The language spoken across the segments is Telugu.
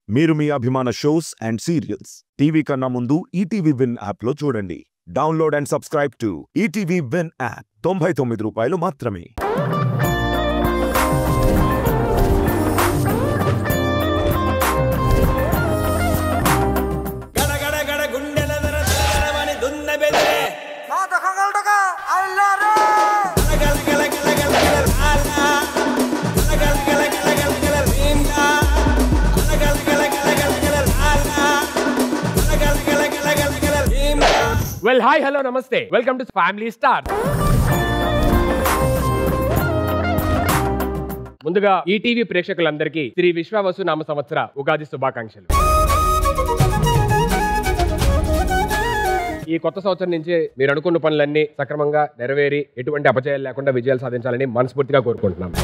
మీరు మీ అభిమాన షోస్ అండ్ సీరియల్స్ టీవీ కన్నా ముందు ఈటీవీ విన్ యాప్లో చూడండి. Download and subscribe to ETV win app. 99 రూపాయలు మాత్రమే. Well, hi, hello, namaste. Welcome to Family Star. ముందుగా ఈటీవీ ప్రేక్షకులందరికీ శ్రీ విశ్వావసు నామ సంవత్సర ఉగాది శుభాకాంక్షలు. ఈ కొత్త సంవత్సరం నుంచి మీరు అనుకున్న పనులన్నీ సక్రమంగా నెరవేరి ఎటువంటి అపజయాలు లేకుండా విజయాలు సాధించాలని మనస్ఫూర్తిగా కోరుకుంటున్నాను.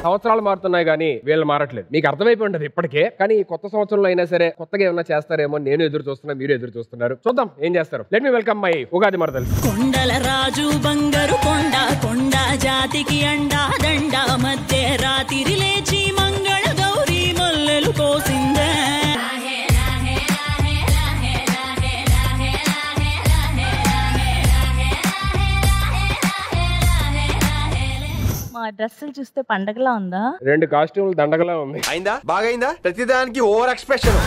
సంవత్సరాలు మారుతున్నాయి కానీ వీళ్ళు మారట్లేదు. మీకు అర్థమైపోయి ఉండదు ఇప్పటికే. కానీ ఈ కొత్త సంవత్సరంలో అయినా సరే కొత్తగా ఏమైనా చేస్తారేమో నేను ఎదురు చూస్తున్నా, మీరు ఎదురు చూస్తున్నారు. చూద్దాం ఏం చేస్తారు. Let me welcome my Ugadi మరదలు. కొండల రాజు బంగారు కొండ కొండ జాతికి అండా దండ మధ్య రాత్రి లేచి మంగళ గౌరీ మల్లెలు కోసిందే. మా డ్రెస్సులు చూస్తే పండగలా ఉందా? 2 కాస్ట్యూమ్లు దండగలా ఉంది. అయిందా? బాగైందా? ప్రతిదానికి ఓవర్ ఎక్స్ప్రెషన్.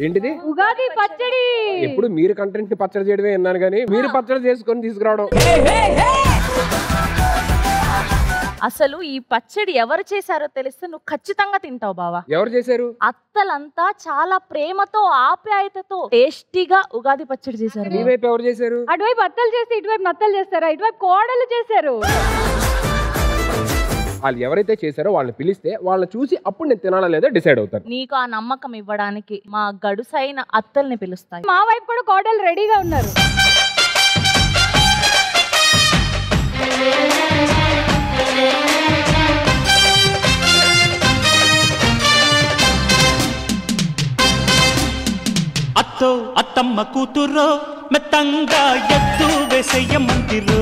ఏంటిది? ఉగాది పచ్చడి. ఎప్పుడు మీరు కంటెంట్ ని పచ్చడి చేయడమే విన్నాను కానీ మీరు పచ్చడి చేసుకొని తీసుకురావడం. అసలు ఈ పచ్చడి ఎవరు చేశారో తెలిస్తే నువ్వు ఖచ్చితంగా తింటావు బావా. ఎవరు చేశారు? అత్తలంతా చాలా ప్రేమతో ఆప్యాయతతో టేస్టీగా ఉగాది పచ్చడి చేశారు. మీ వైపు ఎవరు చేశారు? అటువైపు అత్తలు చేస్తే ఇటువైపు నత్తలు చేస్తారా? ఇటువైపు కోడలు చేశారు. వాళ్ళు ఎవరైతే చేశారో వాళ్ళని పిలిస్తే వాళ్ళని చూసి అప్పుడు నేను తినాలా లేదా డిసైడ్ అవుతాను. నీకు ఆ నమ్మకం ఇవ్వడానికి మా గడుసైన అత్తల్ని పిలుస్తాయి. మా వైపు కూడా కోడలు రెడీగా ఉన్నారు. అత్తో అత్తమ్మ కూతురో మెత్తంగా ఎత్తు వేసేయమంతిరో,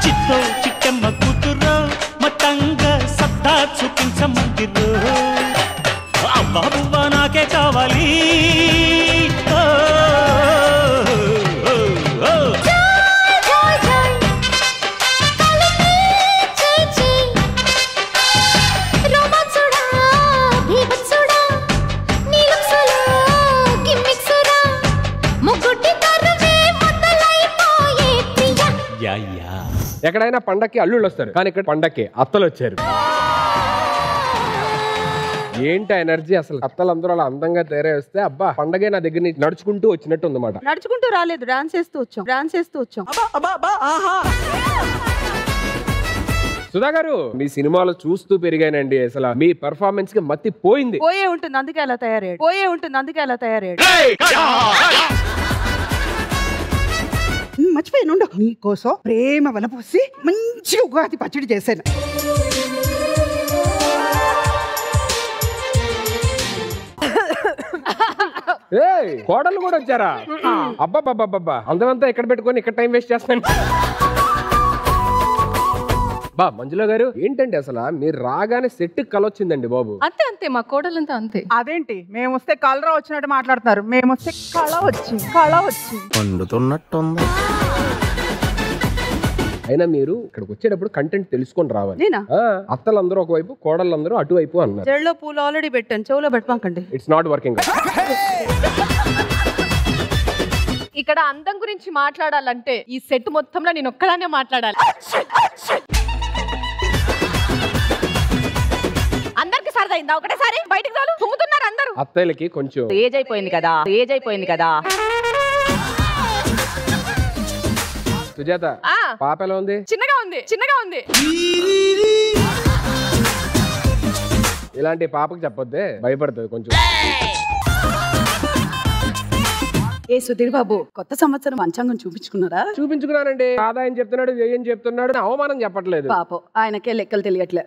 చిత్తో చిట్టమ్మ కూతురో మత్తంగా సత్తా చూపించమంతిరో. అబ్బా బువ్వ నాకే కావాలి. ఎక్కడైనా పండక్కి అల్లుళ్ళు వస్తారు కానీ ఇక్కడ పండక్కి అత్తలు వచ్చారు. ఏంటి ఎనర్జీ అసలు. అత్తలందరూ అలా అందంగా తయారై వస్తే అబ్బా పండగే నా దగ్గర నుంచి నడుచుకుంటూ వచ్చినట్టు ఉందన్నమాట. నడుచుకుంటూ రాలేదు, డాన్స్ చేస్తూ వచ్చాం. సుధా గారు మీ సినిమాలు చూస్తూ పెరిగానండి. అసలు మీ పెర్ఫార్మెన్స్ కి మత్తి పోయింది. పోయే ఉంటుంది అందుకే అలా తయారయ్యాడు. మర్చిపోయాను, నీకోసం ప్రేమ వలపోసి మంచిగా ఉగాది పచ్చడి చేశాను. కోడలు కూడా వచ్చారా? అబ్బా అందమంతా ఎక్కడ పెట్టుకొని ఇక్కడ టైం వేస్ట్ చేస్తాను. బా మంజుల గారు ఏంటండి అసలు మీరు రాగానే సెట్ కలొచ్చిందండి బాబు. అంతే మా కోడలంతా అంతే. అదేంటి మేము వస్తే కలరా వచ్చినట్టు మాట్లాడతారు, మేము వస్తే కళ వచ్చి వండుతున్నట్టుంది. అయినా మీరు ఇక్కడికి వచ్చేటప్పుడు కంటెంట్ తెలుసుకొని రావాలి. అత్తలందరూ ఒకవైపు కోడళ్ళందరూ అటువైపు అన్నారు. చెడులో పూలు ఆల్రెడీ పెట్టాను, చెవులో పెట్టమాకండి. It's not working. ఇక్కడ అందం గురించి మాట్లాడాలంటే ఈ సెట్ మొత్తంలో నేను ఒక్కదానే మాట్లాడాలి. అందరికి సరదైందా? ఒకటేసారి బయటికి చాలు తుమ్ముతున్నారు అందరూ. అత్తయ్యలకి కొంచెం ఏజ్ అయిపోయింది కదా. సుజాత పాప ఎలా ఉంది? చిన్నగా ఉంది. ఇలాంటి పాపకి చెప్పొద్దే, భయపడుతుంది కొంచెం. ఏ సుధీర్ బాబు కొత్త సంవత్సరం పంచాంగం చూపించుకున్నానండి. ఆదాయం చెప్తున్నాడు, వ్యయం చెప్తున్నాడు, అవమానం చెప్పట్లేదు. పాపం ఆయనకే లెక్కలు తెలియట్లే.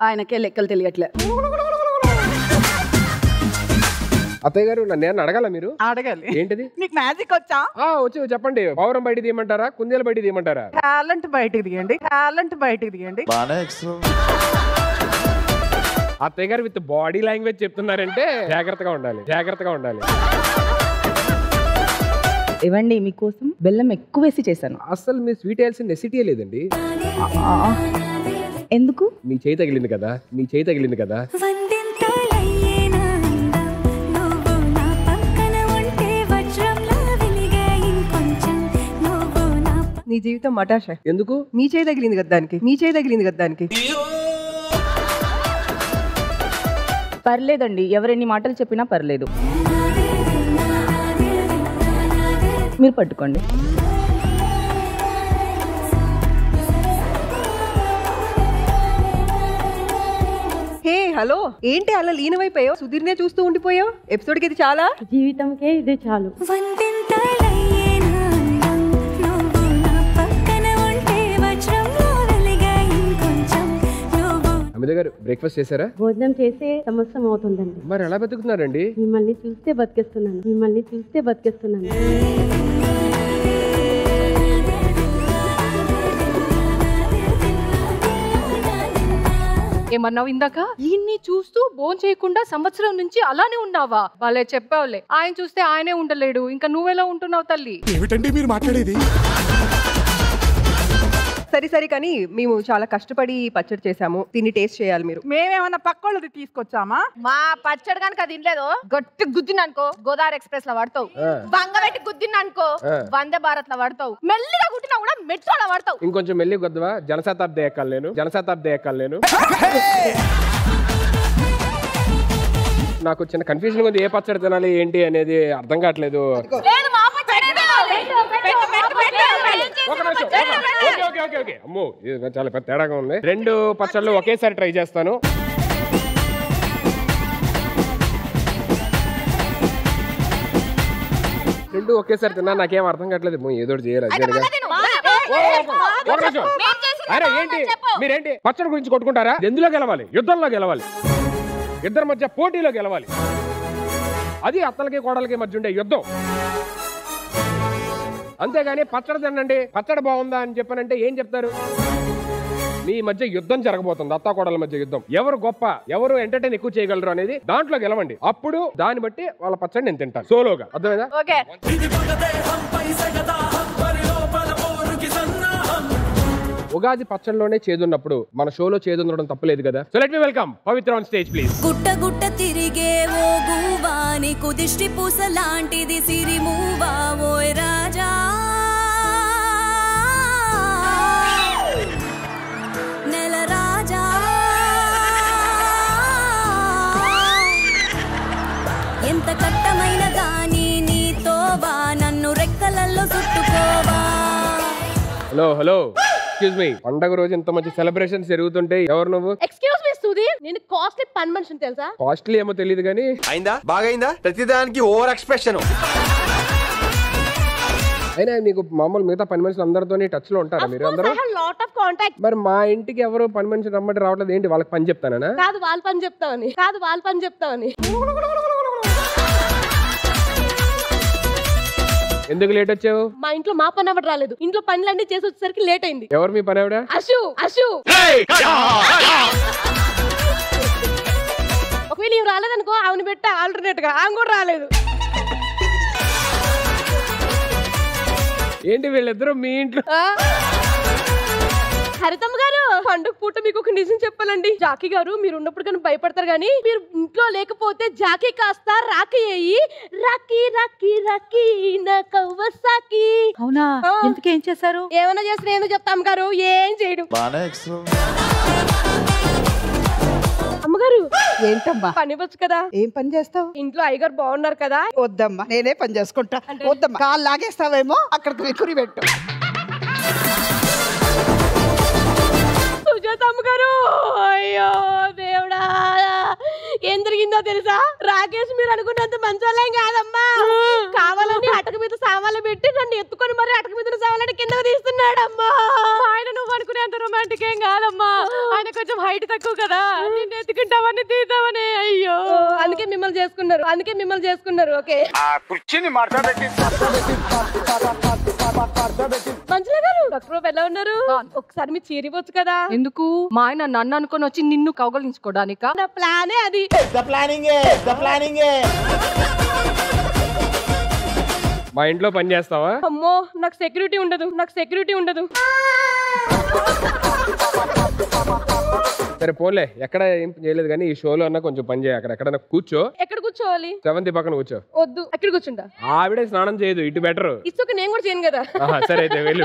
అత్తయ్య గారు నేను అడగాల? మీరు అడగాలి. ఏంటిది? నీకు మ్యాజిక్ వచ్చా? వచ్చు చెప్పండి. పౌరం బయట తీయమంటారా, కుందేలు బయట తీయమంటారా? టాలెంట్ బయటకు తీయండి. అత్తయ్య గారు విత్ బాడీ లాంగ్వేజ్ చెప్తున్నారంటే జాగ్రత్తగా ఉండాలి, జాగ్రత్తగా ఉండాలి. ఇవ్వండి, మీకోసం బెల్లం ఎక్కువ వేసి చేశాను. అసలు మీ స్వీట్ వేయాల్సిన నెసిటీ లేదండి. ఎందుకు? మీ చేయి తగిలింది కదా, మీ చేయి తగిలింది కదా. నీ జీవితం మటాష. ఎందుకు? మీ చేయి తగిలింది కదా దానికి, మీ చేయి తగిలింది కదా దానికి. పర్లేదండి, ఎవరెన్ని మాటలు చెప్పినా పర్లేదు. మీరు పట్టుకోండి. హే హలో, ఏంటి అలా లీనమైపోయావు? సుధీర్నే చూస్తూ ఉండిపోయావు. ఎపిసోడ్కి ఇది చాలా, జీవితంకే ఇది చాలు. అమిత గారు బ్రేక్ఫాస్ట్ చేశారా? భోజనం చేసే సంవత్సరం అవుతుందండి. మరి ఎలా బతుకుతున్నారండి? మిమ్మల్ని చూస్తే బతికేస్తున్నాను, మిమ్మల్ని చూస్తే బతికేస్తున్నాను. ఏమన్నావు ఇందాక? ఈయన్ని చూస్తూ భోజనం చేయకుండా సంవత్సరం నుంచి అలానే ఉన్నావా? వాళ్ళే చెప్పావులే, ఆయన చూస్తే ఆయనే ఉండలేడు, ఇంకా నువ్వెలా ఉంటున్నావు తల్లి? ఏమిటండి మీరు మాట్లాడేది? సరే సరే, కానీ మేము చాలా కష్టపడి పచ్చడి చేసాము, దీన్ని టేస్ట్ చేయాలి మీరు. మేమేమన్నా పక్కోళ్ళది తీసుకొచ్చామా? మా పచ్చడి కనుక తినలేదు గట్టి గుద్దిననుకో గోదావరి ఎక్స్ప్రెస్ లో పడతావు, బంగబెట్టి గుద్దిననుకో వందే భారత్ లో పడతావు, మెల్లిగా గుట్టినా కూడా మెట్రోలో పడతావు. ఇంకొంచెం మెల్లి కొద్దివా జనశతాబ్ది ఎక్కాలి నేను, జనశతాబ్ది ఎక్కాలి నేను. నాకు చిన్న కన్ఫ్యూజన్ ఉంది, ఏ పచ్చడి తినాలి ఏంటి అనేది అర్థం కావట్లేదు. అమ్మో, ఇది చాలా పెద్ద తేడాగా ఉంది. 2 పచ్చళ్ళు ఒకేసారి ట్రై చేస్తాను. రెండు ఒకేసారి తిన్నా నాకేం అర్థం కావట్లేదు. ఏదో చేయాలి. అరే ఏంటి మీరేంటి పచ్చడి గురించి కొట్టుకుంటారా? ఎందులో గెలవాలి? యుద్ధంలో గెలవాలి, ఇద్దరి మధ్య పోటీలో గెలవాలి. అది అత్తలకి కోడలకి మధ్య ఉండే యుద్ధం. అంతేగాని పచ్చడి తినండి, పచ్చడి బాగుందా అని చెప్పానంటే ఏం చెప్తారు? మీ మధ్య యుద్ధం జరగబోతుంది, అత్తా కోడల మధ్య యుద్ధం. ఎవరు గొప్ప, ఎవరు ఎంటర్టైన్ ఎక్కువ చేయగలరు అనేది దాంట్లో గెలవండి. అప్పుడు దాన్ని బట్టి వాళ్ళ పచ్చడి నేను తింటాను సోలోగా. అర్థమైందా? ఓకే. ఉగాది పచ్చడిలోనే చేదున్నప్పుడు మన షోలో చేదుండడం తప్పలేదు కదా. So let me welcome Pavitra on stage please. గుట్ట గుట్ట తిరిగే ఓ గువా, నీకు దిష్టి పూస లాంటిది సిరిమూవా ఓయ్ రాజా. నెల రాజా ఎంత కట్టమైన గాని నీతోవా, నన్ను రెక్కలల్లో చుట్టుకోవా. Hello hello, excuse me. పండగ రోజు ఇంత మంచి సెలబ్రేషన్స్ జరుగుతుంటే ఎవరు నువ్వు? ఎక్స్క్యూజ్ మీ సుధీర్, నేను కాస్ట్లీ పని మనిషిని తెలుసా? కాస్ట్లీ ఏమో తెలియదు కానీ అయిందా? బాగైందా? ప్రతిదానికి ఓవర్ ఎక్స్ప్రెషన్. అయినా మీకు మామూలు మిగతా పని మనుషులు అందరితోని టచ్ లో ఉంటారా మీరు అందరూ? Lot of contact. మరి మా ఇంటికి ఎవరు పని మనిషి రమ్మంటే రావట్లేదు ఏంటి? వాళ్ళకి పని చెప్తానా? కాదు వాళ్ళ పని చెప్తావని, కాదు వాళ్ళ పని చెప్తావని. ఎందుకు లేట్ వచ్చావు? మా ఇంట్లో మా పని ఆవిడ రాలేదు, ఇంట్లో పనులన్నీ చేసి వచ్చేసరికి లేట్ అయింది. ఎవరు మీ పని ఆవిడ? అశు. అశు ఒకవేళ ఇవి రాలేదనుకో ఆమెను పెట్టా ఆల్టర్నేట్ గా, ఆమె కూడా రాలేదు. ఏంటి వీళ్ళిద్దరు మీ ఇంట్లో? హరితమ్మ గారు, పండుగ పూట మీకు ఒక నిజం చెప్పాలండి. జాకీ గారు మీరు ఉన్నప్పుడు కానీ భయపడతారు, కానీ మీరు ఇంట్లో లేకపోతే జాకీ కాస్త రాకీ అయ్యి రాకీ రాకీ రాకీ నా కవ్వసాకి. అవునా? ఇంతకేం చేశారు? ఏమైనా చేసిన ఏందో చెప్తాం గారు, ఏం చేయడు. అమ్మగారు ఏంటమ్మా? పని వచ్చు కదా. ఏం పని చేస్తావు? ఇంట్లో అయ్యగారు బాగున్నారు కదా. వద్దమ్మా, నేనే పని చేసుకుంటా. వద్దమ్మా, కాళ్ళు లాగేస్తావేమో, అక్కడికి వికురి పెట్టు. సుజాత అమ్మగారు, అయ్యో దేవుడా, ఏం జరిగిందో తెలుసా? రాకేష్ మీరు అనుకున్నంత మంచోళ్ళేం కాదమ్మా. కావాలని అటక మీద సామాన్లు పెట్టి నన్ను ఎత్తుకొని మరి అటక మీద సామాన్లు కిందకు తీస్తున్నాడమ్మా. ఆయన నువ్వు అనుకునేంత రొమాంటిక్ ఏం కాదమ్మా, ఆయన కొంచెం హైట్ తక్కువ కదా, నిన్ను ఎత్తుకుంటామని తీద్దామని. అయ్యో, అందుకే మిమ్మల్ని చేసుకున్నారు, అందుకే మిమ్మల్ని చేసుకున్నారు. ఓకే మంజుల గారు, డాక్టర్ బాబు ఎలా ఉన్నారు? ఒకసారి మీరు చీరివచ్చు కదా. ఎందుకు? మా ఆయన నన్ను అనుకొని వచ్చి నిన్ను కౌగలించుకోవడానికా? నా ప్లానే అది. మా ఇంట్లో పని చేస్తావా? అమ్మో, నాకు సెక్యూరిటీ ఉండదు. సరే పోలే, ఎక్కడ ఏం చేయలేదు కానీ ఈ షోలో అన్నా కొంచెం పని చేయ. ఎక్కడన్నా కూర్చో. ఎక్కడ కూర్చోవాలి? సెవెంతి పక్కన కూర్చో. వద్దు, ఎక్కడ కూర్చుంటా? ఆవిడే స్నానం చేయదు, ఇటు బెటర్. ఇసుక నేను కూడా చేయను కదా. సరే అయితే వెళ్ళు.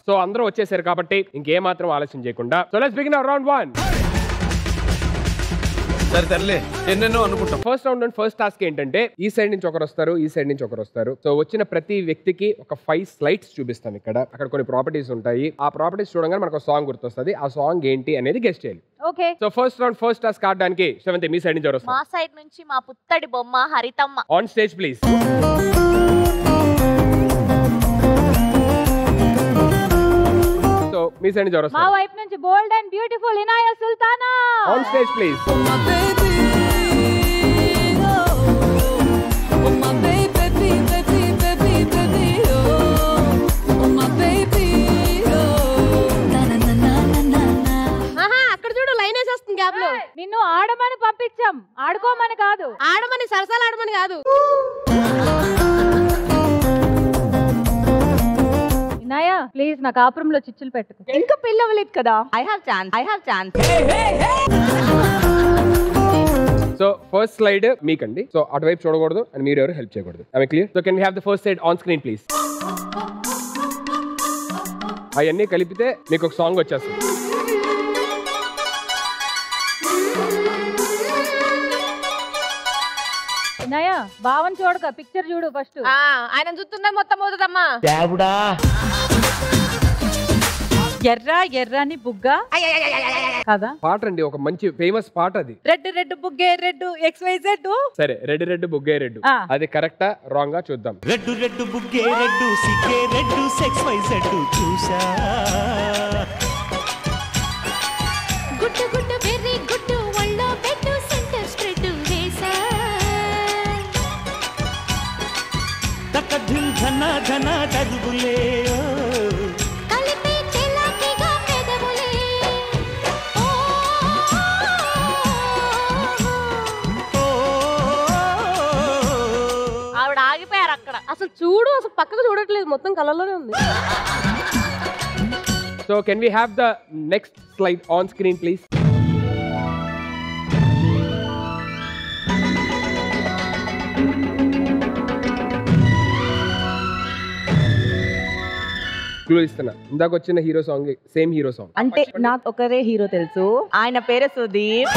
సో అందరూ వచ్చేసారు కాబట్టి ఇంకేమాత్రం ఆలస్యం చేయకుండా so let's begin our round 1. సరే తరలే, ఎన్నెన్నో అనుకుంటాం. First round and first task ఏంటంటే ఈ సైడ్ నుంచి ఒకరు వస్తారు, ఈ సైడ్ నుంచి ఒకరు వస్తారు. సో వచ్చిన ప్రతి వ్యక్తికి ఒక 5 స్లైడ్స్ చూపిస్తాం. అక్కడ కొన్ని ప్రాపర్టీస్ ఉంటాయి. ఆ ప్రాపర్టీస్ చూడగానే మనకు సాంగ్ గుర్తొస్తుంది. ఆ సాంగ్ ఏంటి అనేది గెస్ట్ చేయాలి. Okay. So first round first task ఆడడానికి శ్రవంతి మీ సైడ్ నుంచి ఎవరు వస్తారు? మా సైడ్ నుంచి మా పుత్తడి బొమ్మ Harithamma. On stage please. So మీ సైడ్ నుంచి ఎవరు వస్తారు? మా వైపు నుంచి bold and beautiful Inaya Sultana. On stage please. అక్కడ చూడు, లైన్ వేసేస్తుంది గ్యాప్ లో. నిన్ను ఆడమని పంపించాం, ఆడుకోమని కాదు. ఆడమని, సరసాలు ఆడమని కాదు. ఇనాయ ప్లీజ్ నా కాపురంలో చిచ్చులు పెట్టుకో. ఇంకా పెళ్లి అవ్వలేదు కదా. I have chance. So first slide మీకండి. సో అటువైపు చూడకూడదు అండ్ మీరు ఎవరు హెల్ప్ చేయకూడదు. I clear? So can we have the first side on screen please. అవన్నీ కలిపితే మీకు ఒక సాంగ్ వచ్చేస్తుంది. ఇనాయ భావన చూడక పిక్చర్ చూడు ఫస్ట్. ఆయన చూస్తున్నది మొత్తం అవుతుందమ్మా. ఎర్ర ఎర్రని బుగ్గ కదా పాట అండి, ఒక మంచి ఫేమస్ పాట అది. రెడ్ రెడ్ బుగ్గే రెడ్ XYZ. సరే, రెడ్ రెడ్ బుగ్గే రెడ్, అది కరెక్టా రాంగ్ గా చూద్దాం. రెడ్డు రెడ్డు బుగ్గే రెడ్డు సిగ్గే రెడ్డు XYZ చూసా. గుట్టు గుట్టు వెరీ గుట్టు ఒళ్ళో పెట్టు సెంటర్ స్ప్రెడ్ వేసా. తక ధిం ధన ధన తగులే కలిపి చెలాకిగా పెదవులే. ఆవిడ ఆగిపోయారు అక్కడ. అసలు చూడు, అసలు పక్కకు చూడట్లేదు, మొత్తం కళ్ళలోనే ఉంది. So can we have the next slide on screen please. Clue ఇస్తున్నా, ఇందాక వచ్చిన hero song same hero song. అంటే నాకు ఒకరే హీరో తెలుసు, ఆయన పేరు సుదీప్.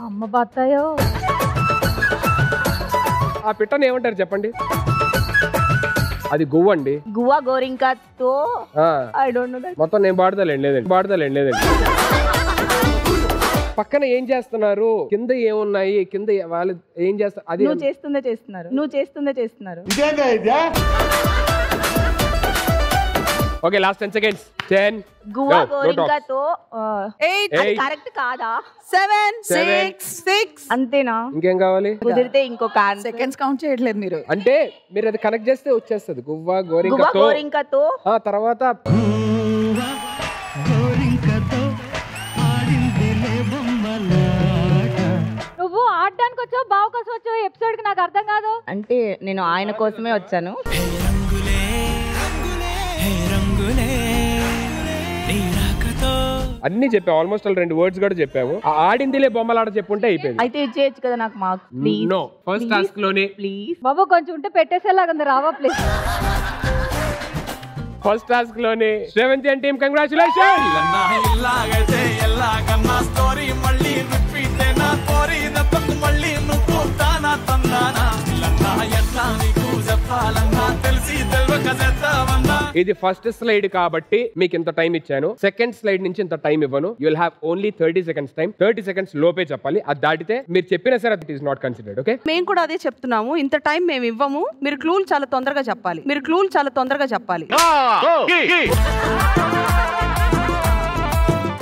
అమ్మ బాతాయో. ఆ పిట్టని ఏమంటారు చెప్పండి? అది గువ్వ అండి. గువా గోరింకతో. I don't know that. మొత్తం నేను పాడతలేండి. పక్కన ఏం చేస్తున్నారు, కింద ఏమున్నాయి, కింద వాళ్ళు ఏం చేస్తారు, అది నువ్వు చేస్తుందే చేస్తున్నారు. Okay, last 10 seconds. 10. గువా గోరింకతో. 8. అది కరెక్ట్ కాదా? 7 6 అంతేనా? ఇంకేం కావాలి? కుదిరితే ఇంకొక సెకండ్స్ కౌంట్ చేయట్లేదు మీరు. అంటే మీరు అది కనెక్ట్ చేస్తే వచ్చేస్తుంది. గువ్వా గోరింకతో. తర్వాత నువ్వు ఆడడానికి వచ్చావు, బావ కోసం వచ్చావు, ఎపిసోడ్ కి నాకు అర్థం కాదు. అంటే నేను ఆయన కోసమే వచ్చాను. అన్ని చెప్పావు, ఆల్మోస్ట్ 2 వర్డ్స్ కూడా చెప్పావు. ఆడిందిలే బొమ్మలాట చెప్పుంటే అయిపోయింది. అయితే ఇచ్చేయచ్చు కదా నాకు marks please. No, first task లోనే ప్లీజ్. బాబు కొంచెం ఉంటే పెట్టేసేలాగా ఉంది, రావా ప్లీజ్. ఫస్ట్ టాస్క్ లోనే శ్రవంతి అండ్ టీమ్ కంగ్రాచులేషన్. తెలిసి తెల్వక ఇది ఫస్ట్ స్లైడ్ కాబట్టి మీకు ఇంత టైం ఇచ్చాను. సెకండ్ స్లైడ్ నుంచి ఇంత టైం ఇవ్వను. You will have only 30 seconds time. 30 seconds లోపే చెప్పాలి. అది దాటితే మీరు చెప్పినా సరే it is not considered. Okay, మేము కూడా అదే చెప్తున్నాము. ఇంత టైం మేము ఇవ్వము. మీరు క్లూలు చాలా తొందరగా చెప్పాలి.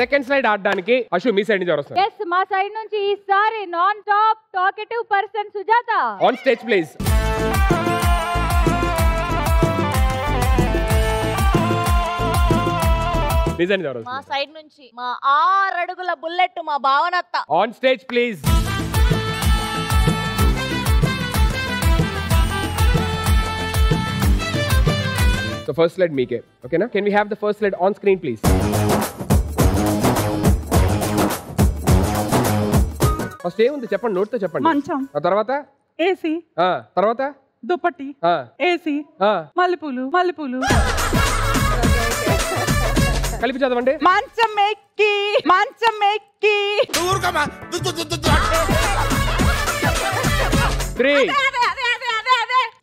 సెకండ్ స్లైడ్ ఆడడానికి అశు మీ సైడ్ నుంచి ఎవరు వస్తారు? Yes, మా సైడ్ నుంచి ఈసారి nonstop talkative person Sujatha. On stage please. మా సైడ్ నుంచి మా 6 అడుగుల బుల్లెట్ మా భావనత్త. On stage please. So first slide మీకే. ఓకేనా? Can we have the first slide on screen please? First ఏముంది చెప్పండి, నోట్తో చెప్పండి. మంచం, ఆ తర్వాత ఏసీ, తర్వాత దుప్పటి, ఏసీ, మల్లెపూలు. కలిపి చదవండి. మంచం ఎక్కి 3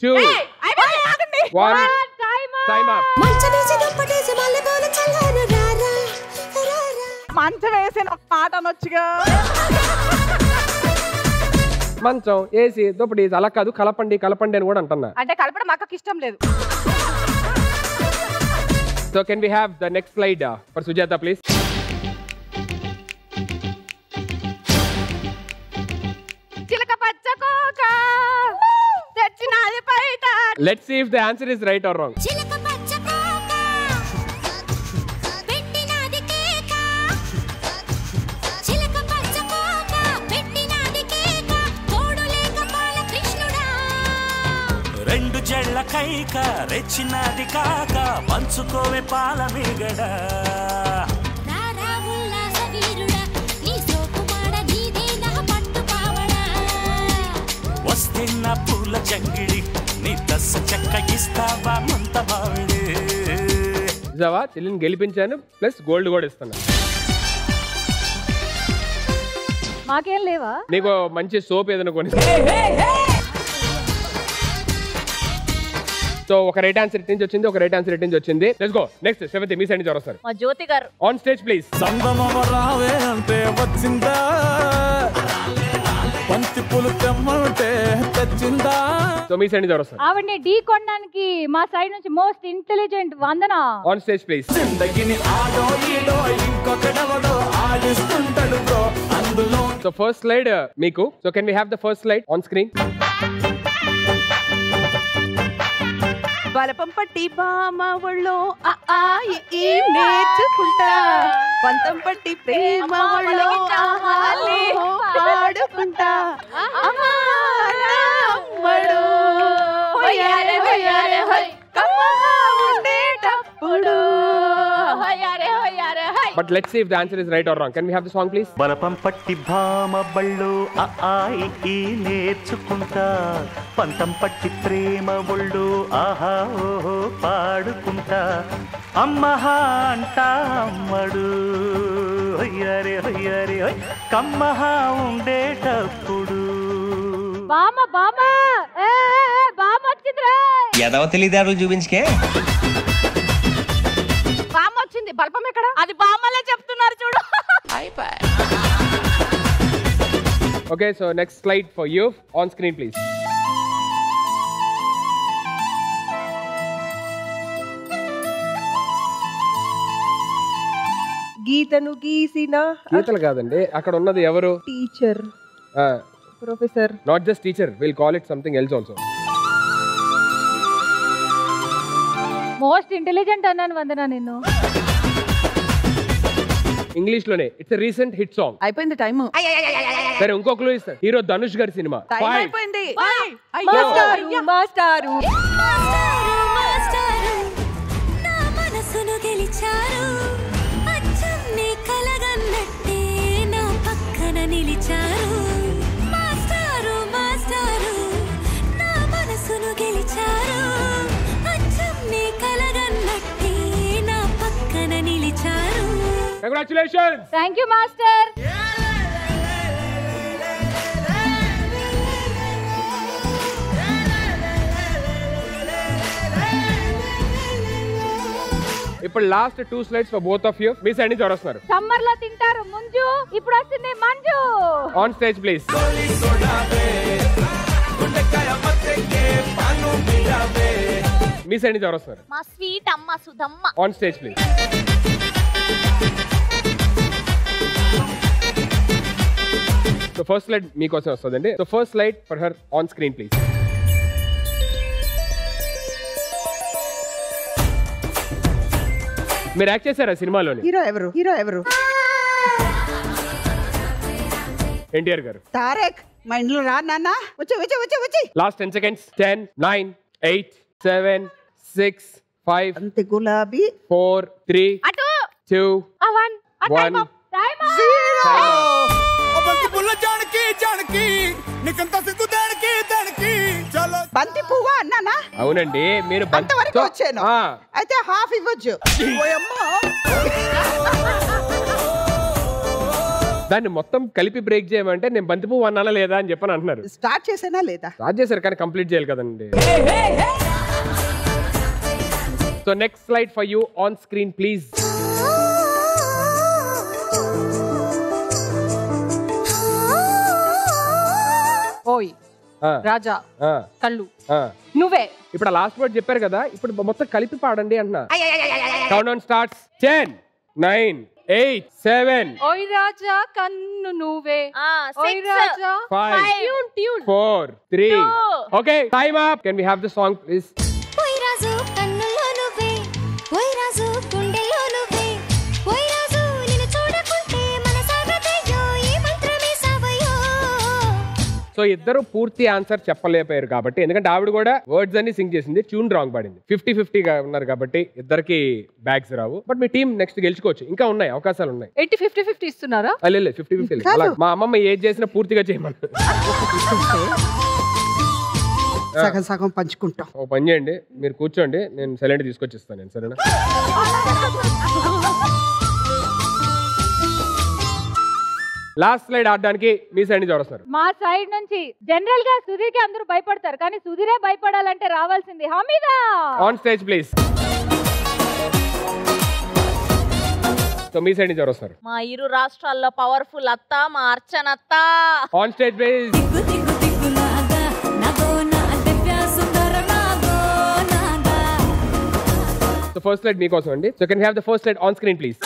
2 1 టైమ్ అప్. మంచం వేసిన మాట అనొచ్చుగా. మంచం, ఏసీ, దుప్పటి అలా కాదు, కలపండి అని కూడా అంటున్నా. అంటే కలపడం మాకు ఇష్టం లేదు. So can we have the next slide for Sujata please? చిలక పచ్చ కోక తెచ్చినాది బయట. Let's see if the answer is right or wrong. చిలక పచ్చ కోక పెట్టినాది కేక, చిలక పచ్చ కోక పెట్టినాది కేక, తోడు లేక బాల కృష్ణుడా. రెండు జళ్ళ కైక రెచ్చినది కాక, పంచుకోవే పాల మీగడ. రారా ఉల్లాస వీరుడా, నీ సోకు మాడ నీదే నా పట్టు పావడా. వస్తే నా పూల జంగిడి, నీ దశ చెక్క ఇస్తావా ముంత బావిడి. జవా చెల్లిని గెలిపించాను, ప్లస్ గోల్డ్ కూడా ఇస్తాను. మాకేం లేవా? నీకు మంచి సోప్ ఏదైనా కొని. సో ఒక రైట్ ఆన్సర్ ఇట్ నుంచి వచ్చింది, ఒక రైట్ ఆన్సర్ ఇట్ నుంచి వచ్చింది. Let's go next. Sravanthi me side నుంచి ఎవరు వస్తారు? మా జ్యోతి గారు. On stage please. సందమమ రావే అంటే వచ్చిందా, పంచి పులు తెమ్మంటే తెచ్చిందా. సో మీ సైడ్ నుంచి ఎవరు వస్తారు? ఆవిడ్ని ఢీ కొనడానికి మా సైడ్ నుంచి most intelligent Vandana. On stage please. జిందగిని ఆడో ఈడో ఇంకొకడెవడో ఆడిస్తుంటాడు బ్రో అందులో. సో ఫస్ట్ స్లైడ్ మీకు. So can we have the first slide on screen? బలపం పట్టి బామ ఒళ్ళో నేర్చుకుంటా, పంతం పట్టి ప్రేమ ఒళ్ళో పాడుకుంటా. అమ్మడు ఉండేటప్పుడు. But let's see if the answer is right or wrong. Can we have the song please? బలపం పట్టి భామ బళ్ళు ఈ నేర్చుకుంటా, పంతం పట్టి ప్రేమ ఒళ్ళు ఆహా ఓహో పాడుకుంటా. అమ్మహా అంటా అమ్మడు హొయ్యారే హొయ్యారే హొయ్, కమ్మహా ఉండేటప్పుడు. బామ వచ్చిందిరా. ఎదవ తెలివితేటలు చూపించుకే. బామ వచ్చింది, బల్పం ఎక్కడ? అది బామలే చెప్తున్నారు చూడు. Okay, so next slide for you. On screen please. గీతను గీసిన గీతలు కాదండి, అక్కడ ఉన్నది ఎవరు? Teacher, professor. Not just teacher, we'll call it something else also. Most intelligent అన్నాను వందన నిన్ను. ఇంగ్లీష్ లోనే. It's recent hit song. అయిపోయింది టైం. సరే ఇంకో క్లూ ఇస్తా. హీరో ధనుష్ గారి సినిమా. అయిపోయింది. మాస్టారు నా మనసును గెలిచారు, అచ్చం నీ కలగన్నట్టే నా పక్కన నిలిచారు. మాస్టారు నా మనసును గెలిచారు, అచ్చం నీ కలగన్నట్టే నా పక్కన నిలిచారు. Congratulations. Thank you master. ఇప్పుడు last 2 slides for both of you. Me side నుంచి ఎవరు వస్తున్నారు? సమ్మర్ లో తింటారు ముంజు, ఇప్పుడు వస్తుంది Manju. On stage please. Me side నుంచి ఎవరు వస్తున్నారు? మా స్వీట్ అమ్మ Sudhamma. On stage please. So first slide మీకోసం వస్తుందండి. So first slide for her on screen please. మీరు యాక్ట్ చేశారా సినిమాలోని? హీరో ఎవరు? ఎన్టీఆర్ గారు. తారక్ మా ఇంట్లో రా నాన్న. వచ్చి లాస్ట్ 10 seconds. 10 9 8 7 6 5 అంతే గులాబీ 4 3 అటు 2 1 1 బంతి పువ్వు అన్నానా? అవునండి మీరు అంతవరకు వచ్చాను. అయితే హాఫ్ ఇవ్వచ్చు. దాన్ని మొత్తం కలిపి బ్రేక్ చేయమంటే నేను బంతి పువ్వు అన్నానా లేదా అని చెప్పని అంటున్నారు. స్టార్ట్ చేసానా లేదా? స్టార్ట్ చేశారు కానీ కంప్లీట్ చేయాలి కదండి. So next slide for you on screen please. ఓయ్ రాజా కళ్ళు నువ్వే. ఇప్పుడు లాస్ట్ వర్డ్ చెప్పారు కదా, ఇప్పుడు మొత్తం కలిపి పాడండి అంటున్నా. Count down starts. 10 9 8 7 ఓయ్ రాజా కన్ను నువ్వే. ఓయ్ 6 రాజా 5 4 3 okay time up. Can we have the song please? ఓయ్ రాజు కన్నుల్లో నువ్వే, ఓయ్ రాజు గుండెల్లో నువ్వే, ఓయ్ రాజు నిన్ను చూడకుంటే మనసాగదయ్యో ఈ మంత్రమే సావయ్యో. సో ఇద్దరు పూర్తి ఆన్సర్ చెప్పలేకపోయారు కాబట్టి, ఎందుకంటే ఆవిడ కూడా వర్డ్స్ అన్ని సింగ్ చేసింది, ట్యూన్ రాంగ్ పాడింది. 50-50 గా ఉన్నారు కాబట్టి ఇద్దరికి బ్యాగ్స్ రావు. బట్ మీ టీం నెక్స్ట్ గెలుచుకోవచ్చు, ఇంకా ఉన్నాయి అవకాశాలు ఉన్నాయి. 50-50 ఇస్తున్నారా? లేదు 50-50 అలా మా అమ్మమ్మ ఏది చేసినా పూర్తిగా చేయమన్నారు. సగం పంచుకుంటాం. ఓ పని చేయండి, మీరు కూర్చోండి, నేను సైలెంట్ తీసుకొచ్చిస్తాను నేను, సరేనా? లాస్ట్ స్లైడ్ ఆడడానికి మీ సైడ్ నుంచి వస్తారు. మా సైడ్ నుంచి జనరల్ గా సుధీర్ కి అందరూ భయపడతారు, కానీ సుధీరే భయపడాలంటే రావాల్సింది Hamida. On stage please. So మీ సైడ్ నుంచి వస్తారు. మా ఇరు రాష్ట్రాల్లో పవర్ఫుల్ అత్త మా అర్చన అత్త. On stage please. So first slide మీకోసం అండి. So can have the first slide on screen please.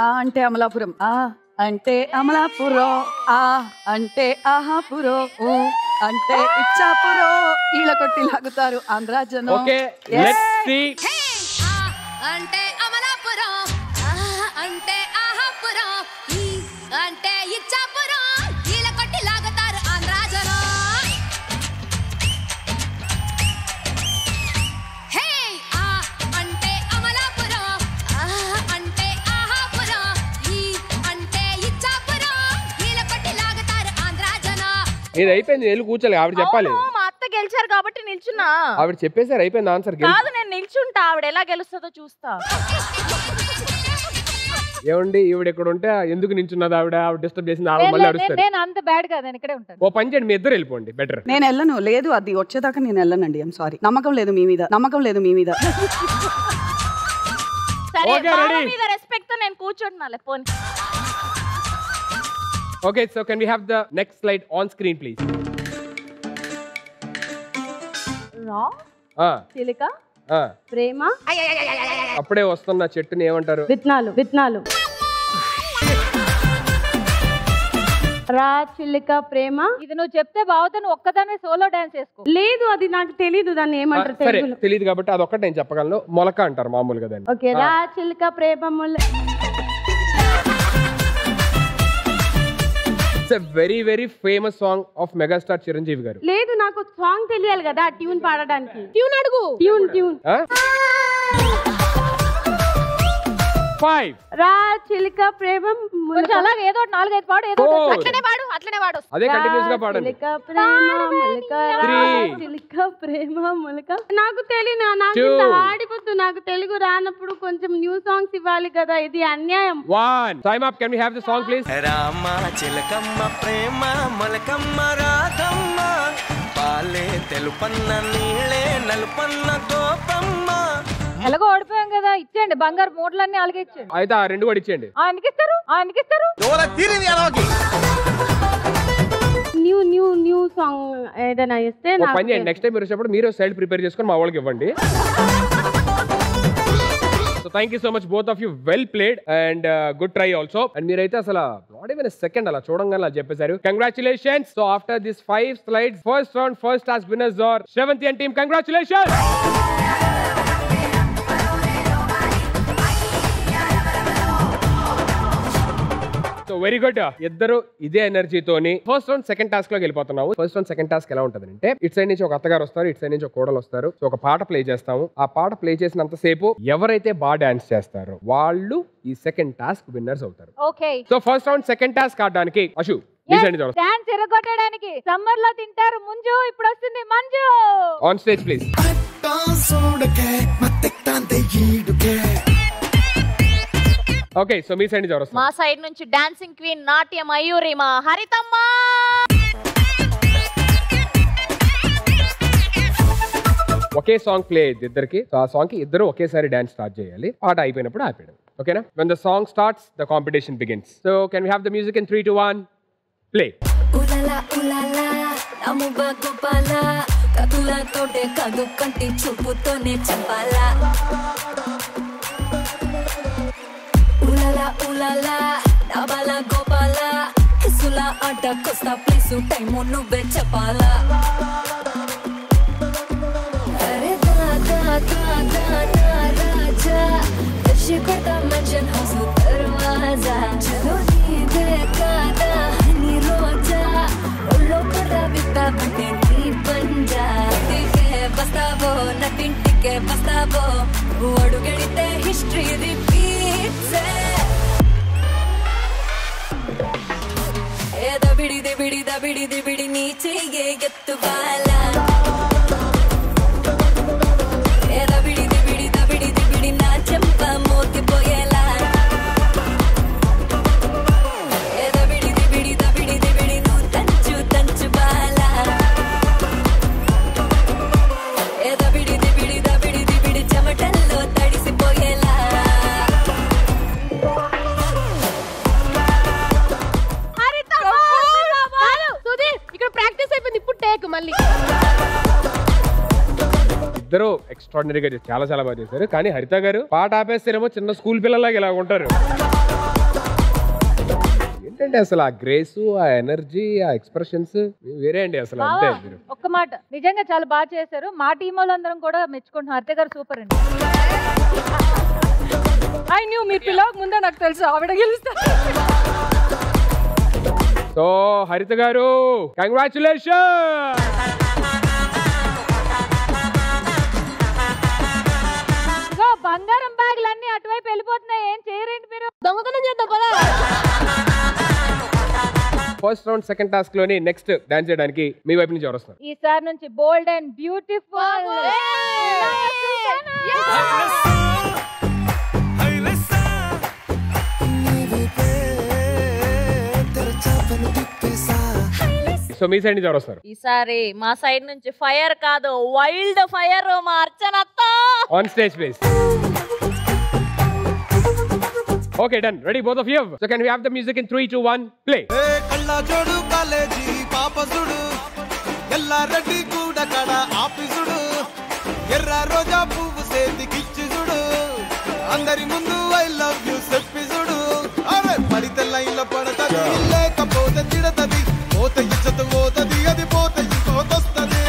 ఆ అంటే అమలాపురం, ఆ అంటే అమలాపురం, ఆ అంటే ఆహాపురం, ఊ అంటే ఇచ్చాపురం, ఈల కొట్టి లాగుతారు ఆంధ్ర జనం. Okay let's see. అంటే అమలాపురం, అంటే ఆహాపురం, అంటే ఇచ్చాపురం, ఈల కొట్టి లాగుతారు ఆంధ్ర జనం. హే ఆ అంటే అమలాపురం, అంటే ఆహాపురం, అంటే ఇచ్చాపురం, ఈల కొట్టి లాగుతారు ఆంధ్ర జనం. ఇది అయిపోయింది, వెళ్ళి కూర్చోలే, ఆవిడ చెప్పాలి. మా అత్త గెలిచారు కాబట్టి నిల్చున్నా. ఆవిడ చెప్పేసారు, అయిపోయింది ఆన్సర్. కాదు నేను నిల్చుంటా, ఆవిడ ఎలా గెలుస్తుందో చూస్తా. ఏమండి ఈవిడ ఇక్కడ ఉంటే ఎందుకు నించున్నది ఆవిడ డిస్టర్బ్ చేసింది, ఆవిడ మళ్ళీ అరుస్తారు. నేను అంత బ్యాడ్ కాదు, నేను ఇక్కడే ఉంటాను. ఓ పని చేయండి, మీ ఇద్దరు వెళ్ళిపోండి బెటర్. నేను వెళ్ళను, లేదు అది వచ్చేదాకా నేను వెళ్ళనండి. ఐమ్ సారీ, నమ్మకం లేదు మీ మీద, నమ్మకం లేదు మీ మీద. సరే Okay, బావ ready? మీద రెస్పెక్ట్ తో నేను కూర్చుంటున్నాలే పోనీ. Okay so can we have the next slide on screen please. రా చిలిక ప్రేమ అప్పుడే వస్తున్న చెట్టుని ఏమంటారు? విత్తనాలు. విత్తనాలు. రా చిలిక ప్రేమ. ఇది నువ్వు చెప్తే బావుతా, నువ్వు ఒక్కదానే సోలో డాన్స్ చేసుకో. లేదు అది నాకు తెలీదు, దాన్ని ఏమంటారు సరే తెలుగులో. తెలియదు కాబట్టి అదొక్కటి నేను చెప్పగలను, మొలక అంటారు మామూలుగా దాన్ని. ఓకే రా చిలిక ప్రేమ it's a very very famous song of megastar Chiranjeevi గారు. లేదు నాకు సాంగ్ తెలియాలి కదా ట్యూన్ పాడడానికి. ట్యూన్ అడుగు. ట్యూన్ ట్యూన్ 5 రా చిలిక ప్రేమ అలాగే ఏదో 4-5 పాడు. ఏదో అట్లనే పాడు, అట్లనే పాడు. అదే కంటిన్యూస్ గా పాడండి. చిలిక ప్రేమ మొలక, రా చిలిక ప్రేమ మొలక. నాకు తెలియదు, నాకు ఆడిపోద్దు, నాకు తెలుగు రానప్పుడు కొంచెం న్యూ సాంగ్స్ ఇవ్వాలి కదా, ఇది అన్యాయం. 1 time up. Can we have the song please? రామ చిలకమ్మ ప్రేమ మొలకమ్మ రాధమ్మ, పాలే తెలుపన్న నీళ్ళే నలుపన్న గోపమ్మ, ఎలాగో ఓడిపోయాం కదా, ఇచ్చేయండి బంగారు మూటలన్నీ అలాగే ఇచ్చేయండి. అయితే ఆ 2 కూడా ఇచ్చేయండి. ఆయనకిస్తారు. న్యూ సాంగ్ ఏదైనా ఇస్తే పని చేయండి, నెక్స్ట్ టైం మీరు వచ్చినప్పుడు మీరు సైడ్ ప్రిపేర్ చేసుకొని మా వాళ్ళకి ఇవ్వండి. So thank you so much both of you, well played and good try also. And మీరైతే అసలు not even a second అలా చూడంగానే అలా చెప్పేశారు. Congratulations. So after these 5 slides, first round first task winners are Shravanti and team. Congratulations. So very good. ఇద్దరు ఇదే ఎనర్జీతోని ఫస్ట్ రౌండ్ సెకండ్ టాస్క్ లోకి వెళ్ళిపోతున్నాము. ఫస్ట్ రౌండ్ సెకండ్ టాస్క్ ఎలా ఉంటుంది అంటే, ఇటు సైడ్ నుంచి ఒక అత్తగారు వస్తారు, ఇటు సైడ్ నుంచి ఒక కోడలు వస్తారు. సో ఒక పాట ప్లే చేస్తాము. ఆ పాట ప్లే చేసినంత సేపు ఎవరైతే బాగా డాన్స్ చేస్తారో వాళ్ళు ఈ సెకండ్ టాస్క్ విన్నర్స్ అవుతారు. Okay. So first round second task ఆడడానికి అశు డాన్స్ ఎరగొట్టడానికి సమ్మర్ లో తింటారు ముంజు, ఇప్పుడు వస్తుంది Manju. On stage please. Okay, so మీ సైడ్ నుంచి ఎవరు వస్తారు? మా సైడ్ నుంచి డాన్సింగ్ క్వీన్ నాట్య మయూరి మా హరితమ్మ. ఒకే సాంగ్ ప్లే ఇద్దరికి. సో ఆ సాంగ్ కి ఇద్దరు ఒకేసారి డాన్స్ స్టార్ట్ చేయాలి. పాట అయిపోయినప్పుడు ఆపేయడం. ఓకేనా? when the song starts the competition begins. So can we have the music in 3 2 1 play. ఉలలా ఉలలా నముబ Gopala కదుల తోటే కదు కంటి చూపుతోనే చెప్పాలా. ఉలలా ఉలలా నబల గోపాల కిసుల ఆట కొస్తా ప్లీసు టైము నువ్వే చెప్పాలా. అరే దాదా దాదా నా రాజా దర్శి కొడతా మెన్షన్ హౌస్ దర్వాజా చలో నీదే కాదా హనీ రోజా ఒళ్ళో కొర్రా విప్పా అంటే నీ పంజా. టికే బస్తావో నటింటికే బస్తావో అడుగడితే హిస్టరీ రిపీట్స్. ఏ దబిడి దిబిడి దబిడి దిబిడి నీ చెయ్యే ఎత్తు బాలా. ఏ దబిడి దిబిడి దబిడి దిబిడి నా చెంప మోతిపోయేలా. ఏ దబిడి దిబిడి దబిడి దిబిడి నువ్వు తంచు తంచు బాలా. ఏ దబిడి దిబిడి దబిడి దిబిడి చెమటల్లో తడిసిపోయేలా. ఇక్కడ ప్రాక్టీస్ అయిపోయింది, ఇప్పుడు టేక్ మళ్ళీ. ఇద్దరు ఎక్స్ట్రాడినరీగా చాలా చాలా బాగా చేశారు. కానీ హరిత గారు పాట ఆపేస్తేనేమో చిన్న స్కూల్ పిల్లలాగా ఇలా ఉంటారు. ఏంటంటే అసలు ఆ గ్రేస్, ఆ ఎనర్జీ, ఆ ఎక్స్ప్రెషన్స్ వేరే అండి అసలు. అంతే మీరు ఒక్క మాట, నిజంగా చాలా బాగా చేశారు. మా టీం వాళ్ళందరం కూడా మెచ్చుకుంటున్నాం. హరిత గారు సూపర్ అండి. ఐ న్యూ మీరు పిల్లలకు ముందే నాకు తెలుసు ఆవిడ గెలుస్తారు. సో హరిత గారు కంగ్రాచులేషన్. బంగారం బ్యాగులన్నీ అటువైపు వెళ్ళిపోతున్నాయి, ఏం చేయరేంటి మీరు? దొంగతనం చేద్దాం పదా. ఫస్ట్ రౌండ్ సెకండ్ టాస్క్ లోని నెక్స్ట్ డాన్స్ చేయడానికి మీ వైపు నుంచి ఎవరు వస్తారు? ఈసారి నుంచి బోల్డ్ అండ్ బ్యూటిఫుల్ సో మీ సైడ్ నుంచి ఎవరు వస్తారు? ఈసారి మా సైడ్ నుంచి ఫైర్ కాదు వైల్డ్ ఫైర్ మా అర్చనత్త. On stage please. Okay, done. Ready, both of you? So can we have the music in 3 2 1 play. కళ్ళ జోడు కాలేజీ పాపసుడు ఎల్లా రెడ్డి కూడా కడ ఆఫీసుడు ఎర్ర రోజా పువ్వు సేతికిచ్చి చూడు అందరి ముందు ఐ లవ్ యూ చెప్పిసుడు. అరే పడితే లైన్లో పడతది లేకపోతే తిడతది పోత ఇచ్చత పోతది అది పోత ఇంకోతొస్తది.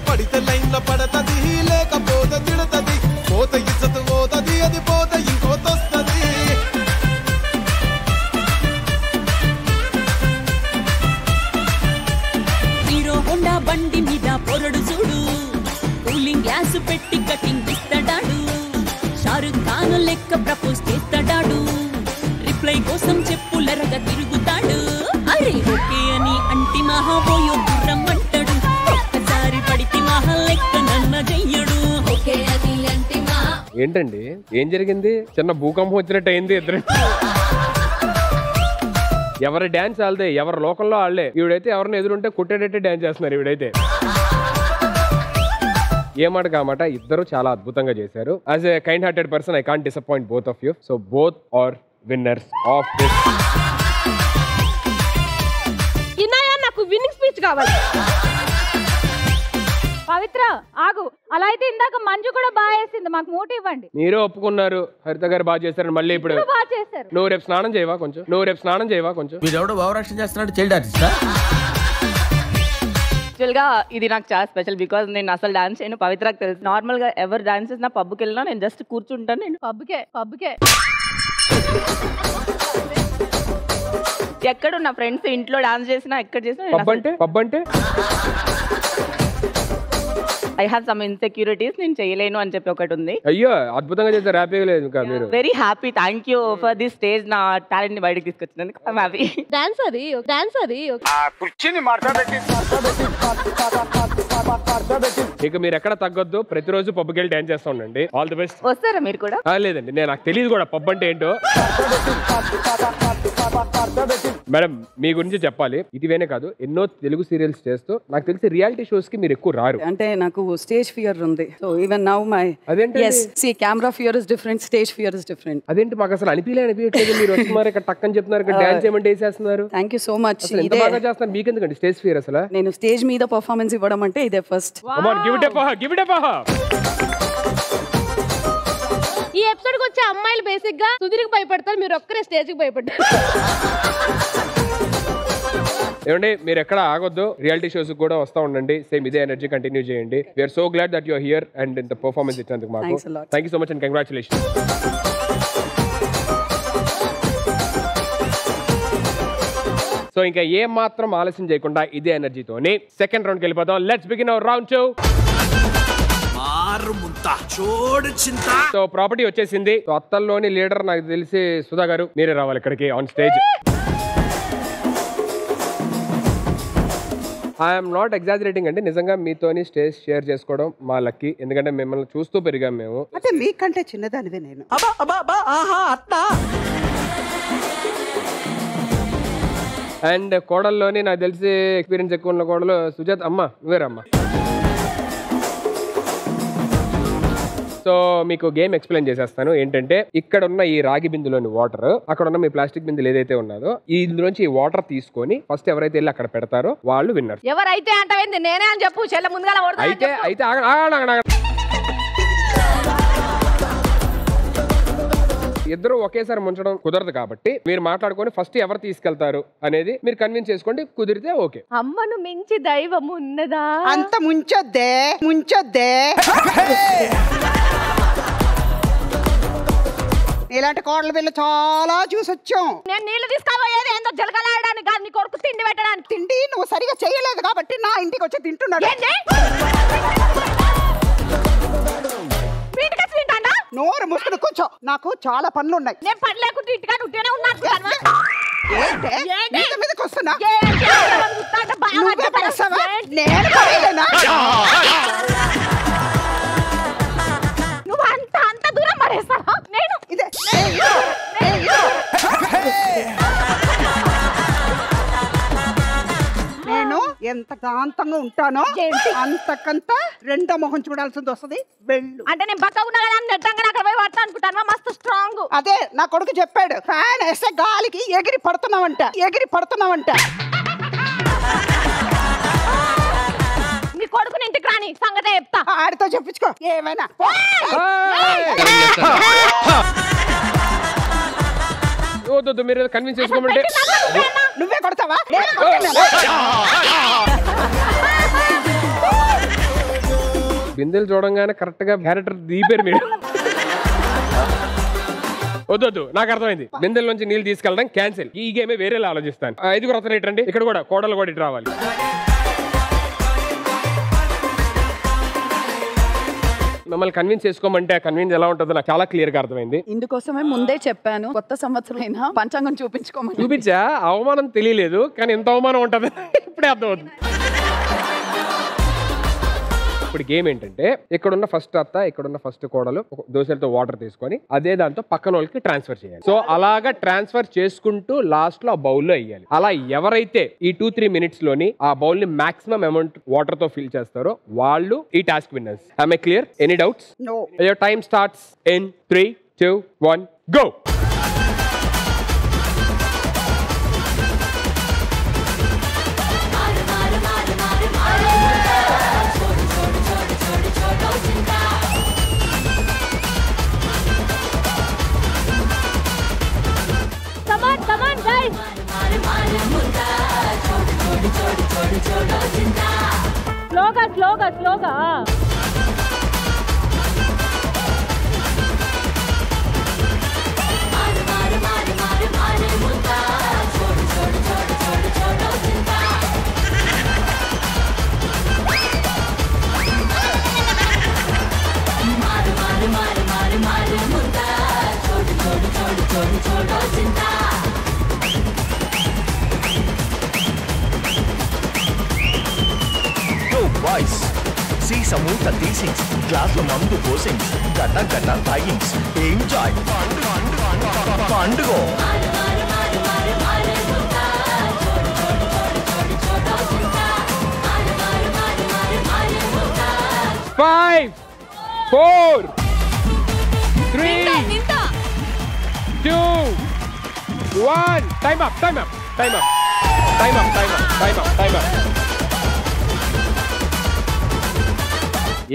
పడితే లైన్లో పడతది లేకపోతే తిడతది పోత ఇచ్చత పోతది అది పోత ఇంకోతొస్తది. హీరో హోండా బండి మీద పొరడు చూడు, కూలింగ్ గ్లాస్ పెట్టి కటింగ్ ఇస్తాడాడు, షారుఖ్ ఖాన్ లెక్క ప్రపోజ్ చేస్తాడాడు, రిప్లై కోసం చెప్పులరగా తిరుగుతాడు. అరే ఓకే అని అంటి మహాబోయో గుర్రం అంటాడు, ఒక్కసారి పడితే మహా లెక్క నన్న చెయ్యడు. ఓకే అది అంటి మా. ఏంటండి ఏం జరిగింది? చిన్న భూకంపం వచ్చినట్టు అయింది ఇద్దరు. ఎవరి డాన్స్ వాళ్ళదే, ఎవరి లోకంలో వాళ్ళే. ఈవిడైతే ఎవరిని ఎదురుంటే కొట్టేటట్టే డాన్స్ చేస్తున్నారు ఈవిడైతే. ఏ మాట కామాట ఇద్దరు చాలా అద్భుతంగా చేశారు. As a kind hearted person I can't disappoint both of you. So both are winners of this. నాకు విన్నింగ్ స్పీచ్ కావాలి. పవిత్ర ఆగు, అలా అయితే ఇందాక మంజు కూడా బాగా చేసింది, మాకు మూట ఇవ్వండి. మీరే ఒప్పుకున్నారు హరిత గారు బాగా చేశారని. మళ్ళీ ఇప్పుడు బాగా చేశారు. నువ్వు రేపు స్నానం చేయవా కొంచెం. వీడెవడో ఓవరాక్షన్ చేస్తున్నాడు, చైల్డ్ ఆర్టిస్టా? యాక్చువల్ గా ఇది నాకు చాలా స్పెషల్ బికాస్ నేను అసలు డాన్స్ చేయను. పవిత్రకు తెలుసు. నార్మల్ గా ఎవరు డాన్స్ చేసినా పబ్కి వెళ్ళినా నేను జస్ట్ కూర్చుంటాను. నేను పబ్కే ఎక్కడ నా ఫ్రెండ్స్ ఇంట్లో డాన్స్ చేసినా ఎక్కడ చేసినా పబ్ అంటే ఐ హావ్ సమ్ ఇన్సెక్యూరిటీస్, నేను చేయలేను అని చెప్పి ఒకటి ఉంది. అయ్యో అద్భుతంగా చేశారు, హ్యాపీగా లేదు ఇంకా మీరు. Very happy, thank you for this stage. నా టాలెంట్ ని బయటకు తీసుకొచ్చినందుకు ఐ యామ్ హ్యాపీ. డాన్స్ అది ఇక మీరు ఎక్కడ తగ్గొద్దు, ప్రతిరోజు పబ్కి వెళ్ళి డాన్స్ చేస్తా ఉండండి. All the best. వస్తారా మీరు కూడా? లేదండి, నాకు తెలియదు కూడా పబ్ అంటే ఏంటో. మేడం మీ గురించి చెప్పాలి. ఇటీవేనే కాదు ఎన్నో తెలుగు సీరియల్స్ చేస్తూ నాకు తెలిసి రియాలిటీ షోస్ కి మీరు ఎక్కువ రారు. అంటే నాకు స్టేజ్ ఫియర్ ఉంది. So even now my camera fear is different, stage fear is different. అదేంటి మాకు అసలు అనిపించలేదు. మీరు వస్తున్నారు ఇక్కడ టక్కని చెప్తున్నారు, ఇక్కడ డాన్స్ చేయమంటే వేసేస్తున్నారు. Thank you so much. ఎంత బాగా చేస్తున్నారు. మీకు ఎందుకండి స్టేజ్ ఫియర్? అసలు నేను స్టేజ్ మీద పర్ఫార్మెన్స్ ఇవ్వడం అంటే ఇదే ఫస్ట్. ఈ ఎపిసోడ్ కి వచ్చే అమ్మాయిలు బేసిక్ గా సుధీర్కి భయపడతారు, మీరు ఒక్కరే స్టేజ్ కి భయపడతారు. ఏమండి మీరు ఎక్కడ ఆగొద్దు, రియాలిటీ షోస్ కూడా వస్తూ ఉండండి. సేమ్ ఇదే ఎనర్జీ కంటిన్యూ చేయండి. We are so glad that you are here and ఇంత పర్ఫార్మెన్స్ ఇచ్చినందుకు మాకు thank you so much and congratulation. So ఇంకా ఏం మాత్రం ఆలస్యం చేయకుండా ఇదే ఎనర్జీతోని సెకండ్ రౌండ్కి వెళ్ళిపోతాం. Let's begin our round 2. So property వచ్చేసింది. సో అత్తల్లోని లీడర్ నాకు తెలిసి సుధా గారు, మీరే రావాలి ఇక్కడికి on stage. I'm not exaggerating అండి, నిజంగా మీతోని స్టేజ్ షేర్ చేసుకోవడం మా లక్కీ. ఎందుకంటే మిమ్మల్ని చూస్తూ పెరిగాం మేము. అంటే మీకంటే చిన్నదానివే నేను. అండ్ కోడల్లోని నాకు తెలిసి ఎక్స్పీరియన్స్ ఎక్కువ ఉన్న కోడలు సుజాత్ అమ్మ, నువ్వేరమ్మా. సో మీకు గేమ్ ఎక్స్ప్లెయిన్ చేసేస్తాను. ఏంటంటే ఇక్కడ ఉన్న ఈ రాగి బిందులోని వాటర్, అక్కడ ఉన్న మీ ప్లాస్టిక్ బిందులు ఏదైతే ఉన్నదో ఇందులోంచి ఈ వాటర్ తీసుకొని ఫస్ట్ ఎవరైతే వెళ్ళి అక్కడ పెడతారో వాళ్ళు విన్నర్. ఎవరైతే అంటవేంది నేనే అని చెప్పు. చెల్ల ముందుగా అయితే ఇద్దరు ఒకేసారి ముంచడం కుదరదు కాబట్టి మీరు మాట్లాడుకొని ఫస్ట్ ఎవరు తీసుకెళ్తారు అనేది మీరు కన్విన్స్ చేసుకోండి. కుదిరితే ఓకే. అమ్మను మించి దైవం ఉన్నదా? అంత ముంచొద్దే. ఇలాంటి కోడల పిల్ల చాలా చూసొచ్చాం. నేను నీళ్లు తీసుకోబోయేది ఏందో జలగలాడడానికి కాదు, నీ కొడుకు తిండి పెట్టడానికి. తిండి నువ్వు సరిగా చేయలేదు కాబట్టి నా ఇంటికి వచ్చి తింటున్నాడు. నోరు మూసుకుని కూర్చో, నాకు చాలా పనులు ఉన్నాయి. నేను పని లేకుండా ఇంటికాడ ఉంటేనే ఉన్నాను. మీదకి వస్తున్నా నువ్వు అంత దూరం పడేస్తావా? నేను ఇదే నేను ఎంత కాంతంగా ఉంటానో అంతకంత రెండో మొహం చూడాల్సింది వస్తుంది. వెళ్ళు. అంటే నేను బక్క ఉన్నా కదా నెట్టంగా అక్కడ పోయి పడతా అనుకుంటాను. మస్తు స్ట్రాంగ్. అదే నా కొడుకు చెప్పాడు, ఫ్యాన్ వేస్తే గాలికి ఎగిరి పడుతున్నావంట. నీ కొడుకుని ఇంటికి రాని సంగతే చెప్తా. ఆడితో చెప్పించుకో ఏమైనా. మీరు కన్విన్స్ చేసుకోమంటే నువ్వే కొడతావా? బిందెలు చూడంగానే కరెక్ట్ గా క్యారెక్టర్ దీపారు మీరు. వద్దు నాకు అర్థమైంది. బిందెల నుంచి నీళ్ళు తీసుకెళ్ళడం క్యాన్సిల్. ఈ గేమే వేరేలా ఆలోచిస్తాను. 5 అతను రండి. ఇక్కడ కూడా కోడలు కూడా ఇటు రావాలి. మిమ్మల్ని కన్విన్స్ చేసుకోమంటే కన్విన్స్ ఎలా ఉంటుందో నాకు చాలా క్లియర్ గా అర్థమైంది. ఇందుకోసమే ముందే చెప్పాను, కొత్త సంవత్సరం అయినా పంచాంగం చూపించుకోమని. చూపించా, అవమానం తెలియలేదు కానీ ఎంత అవమానం ఉంటది ఇప్పుడే అర్థమవుతుంది. ఇప్పుడు గేమ్ ఏంటంటే ఇక్కడున్న ఫస్ట్ అత్త ఇక్కడున్న ఫస్ట్ కోడలు దోశలతో వాటర్ తీసుకొని అదే దాంతో పక్కన వాళ్ళకి ట్రాన్స్ఫర్ చేయాలి. సో అలాగా ట్రాన్స్ఫర్ చేసుకుంటూ లాస్ట్ లో ఆ బౌల్ లో వేయాలి. అలా ఎవరైతే ఈ 2-3 minutes లోని ఆ బౌల్ ని మాక్సిమం అమౌంట్ వాటర్ తో ఫిల్ చేస్తారో వాళ్ళు ఈ task winners. Am I clear? Any doubts? No. Your time starts in 3, 2, 1, go. Come on guys. Sloga. Boys, see samoosa teasings, glass lo mandu posings, gata tigings, enjoy, పండుగో. 5, 4, 3, 2, 1. Time up.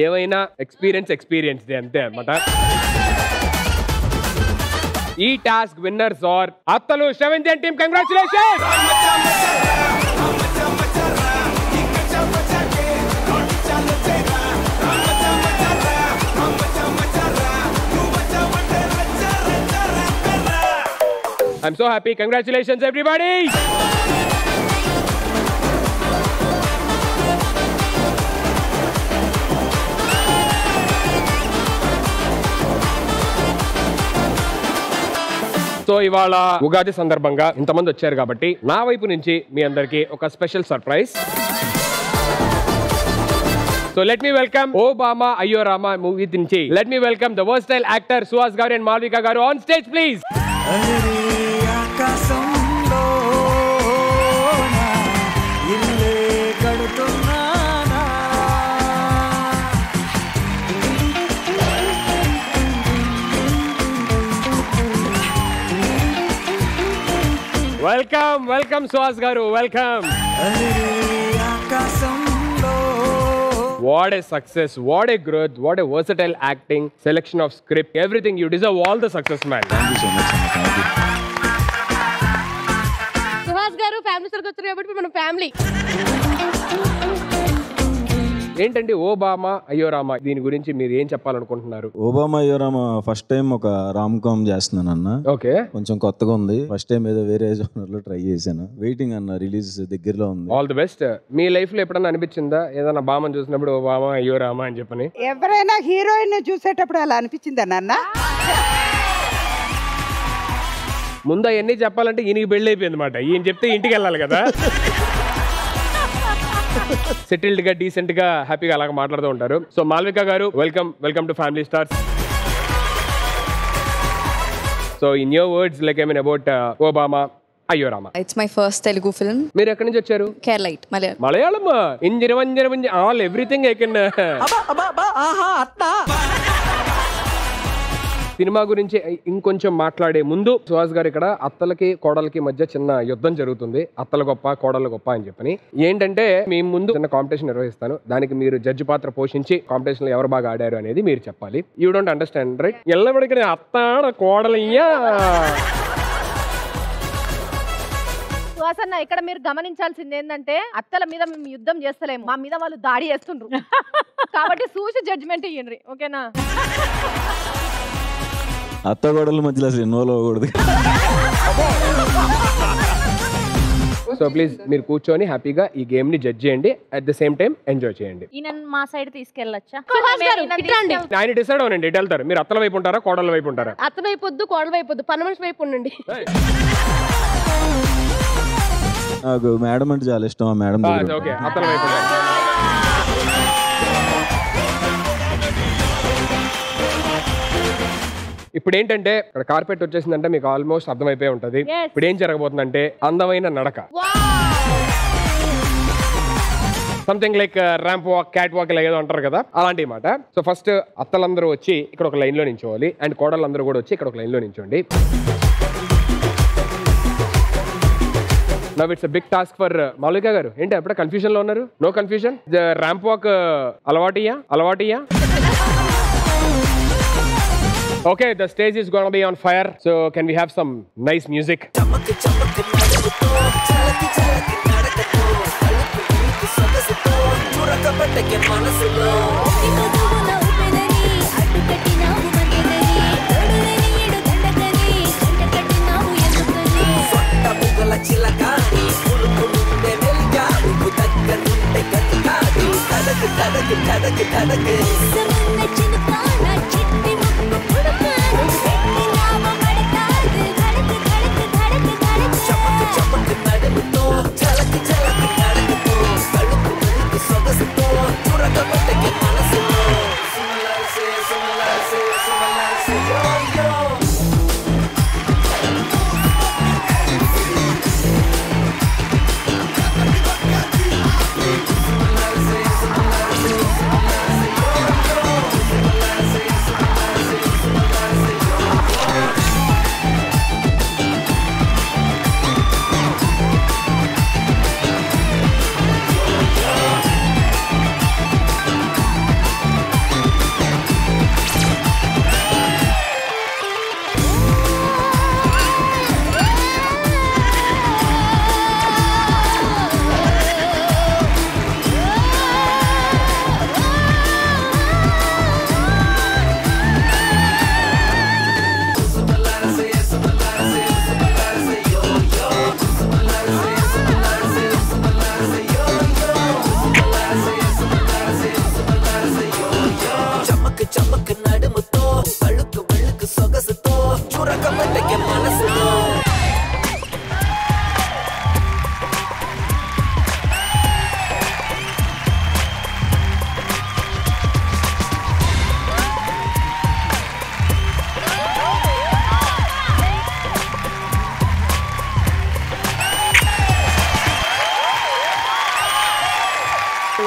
ఏమైనా ఎక్స్పీరియన్స్ అంతే అన్నమాట. ఈ టాస్క్ విన్నర్స్ ఆర్ అత్తలు 7th gen team. Congratulations. I'm so happy. Congratulations everybody. So ఇవాళ ఉగాది సందర్భంగా ఇంతమంది వచ్చారు కాబట్టి నా వైపు నుంచి మీ అందరికి ఒక special surprise. So let me welcome Oh Bhama Ayyo Rama movie నుంచి let me welcome the versatile actor Suhas గారు and Malavika garu on stage please. Welcome Suhas garu, welcome. What a success, what a growth, what a versatile acting, selection of script, everything. You deserve all the success, man. Thank you so much. Thank you. Suhas గారు ఫ్యామిలీ సర్కి వచ్చారు కాబట్టి మన ఫ్యామిలీ. ఏంటండి ఓబామా అయ్యో రామా, దీని గురించి మీరు ఏం చెప్పాలనుకుంటున్నారు? ఓబామా అయ్యో రామా ఫస్ట్ టైం ఒక రామ్ కామ్ చేస్తున్నాను అన్న. ఓకే, కొంచెం కొత్తగా ఉంది. ఫస్ట్ టైం ఏదో వేరే జోనర్ లో ట్రై చేశాను. వెయిటింగ్ అన్న, రిలీజ్ దగ్గరలో ఉంది. All the best. Me life లో ఎప్పుడన్నా అనిపించిందా ఏదైనా బామని చూసినప్పుడు ఓబామా అయ్యో రామా అని చెప్పని? ఎవరైనా హీరోయిన్ చూసేటప్పుడు అలా అనిపించిందా నాన్న? ముందు అవన్నీ చెప్పాలంటే ఈయనకి పెళ్ళి అయిపోయింది అనమాట. ఈయన చెప్తే ఇంటికి వెళ్ళాలి కదా. సెటిల్డ్ గా డీసెంట్ గా హ్యాపీగా అలాగా మాట్లాడుతూ ఉంటారు. సో మాల్విక గారు, welcome to family stars. So in your words like I mean about Obama అయ్యో Rama. It's my first Telugu film. మీరు ఎక్కడి నుంచి వచ్చారు? Keralite, Malayalam. మలయాళం. ఇంజిరవంజరవంజ ఆల్ ఎవ్రీథింగ్ ఐ కెన్. సినిమా గురించి ఇంకొంచెం మాట్లాడే ముందు సుహాస్ గారు, ఇక్కడ అత్తలకి కోడలకి మధ్య చిన్న యుద్ధం జరుగుతుంది. అత్తల గొప్ప కోడల గొప్ప అని చెప్పని. ఏంటంటే మేము ముందు చిన్న కాంపిటీషన్ నిర్వహిస్తాను. దానికి మీరు జడ్జి పాత్ర పోషించి కాంపిటీషన్ లో ఎవరు బాగా ఆడారు అనేది మీరు చెప్పాలి. You don't understand right? ఎల్లబడికి అత్త కోడలయ్యా. సుహాస్ అన్న, ఇక్కడ మీరు గమనించాల్సింది ఏంటంటే అత్తల మీద మేము యుద్ధం చేస్తలేము, మా మీద వాళ్ళు దాడి చేస్తుండ్రు. కాబట్టి చూసి జడ్జిమెంట్ ఇయ్యండి, ఓకేనా? అత్త గొడవల మధ్యలో అసలు ఇన్వాల్వ్ అవ్వకూడదు. సో ప్లీజ్ మీరు కూర్చొని హ్యాపీగా ఈ గేమ్ ని జడ్జ్ చేయండి, at the same time enjoy చేయండి. ఈయన మా సైడ్ తీసుకెళ్ళొచ్చా? ఆయన డిసైడ్ అవ్వండి, ఎటు వెళ్తారు మీరు? అత్తల వైపు ఉంటారా కోడల వైపు ఉంటారా? అత్త వైపు వద్దు, కోడల వైపు వద్దు, పని మనిషి వైపు ఉండండి. నాకు మేడం అంటే చాలా ఇష్టం. ఆ మేడం ఓకే, అత్తల వైపు. ఇప్పుడు ఏంటంటే ఇక్కడ కార్పెట్ వచ్చేసిందంటే మీకు ఆల్మోస్ట్ అర్థమైపోయి ఉంటది. ఇప్పుడు ఏం జరగబోతుందంటే అందమైన నడక, something like ramp walk, cat walk ఇలా ఏదో అంటారు కదా, అలాంటి మాట. సో ఫస్ట్ అత్తలందరూ వచ్చి ఇక్కడ ఒక లైన్ లో నించోవాలి అండ్ కోడళ్ళందరూ కూడా వచ్చి ఇక్కడ ఒక లైన్ లో నించోండి. Now it's big task for Moulika గారు. ఏంటి అప్పుడే కన్ఫ్యూజన్ లో ఉన్నారు? No confusion. ర్యాంప్ వాక్ అలవాటియా. Okay, the stage is gonna be on fire. So can we have some nice music?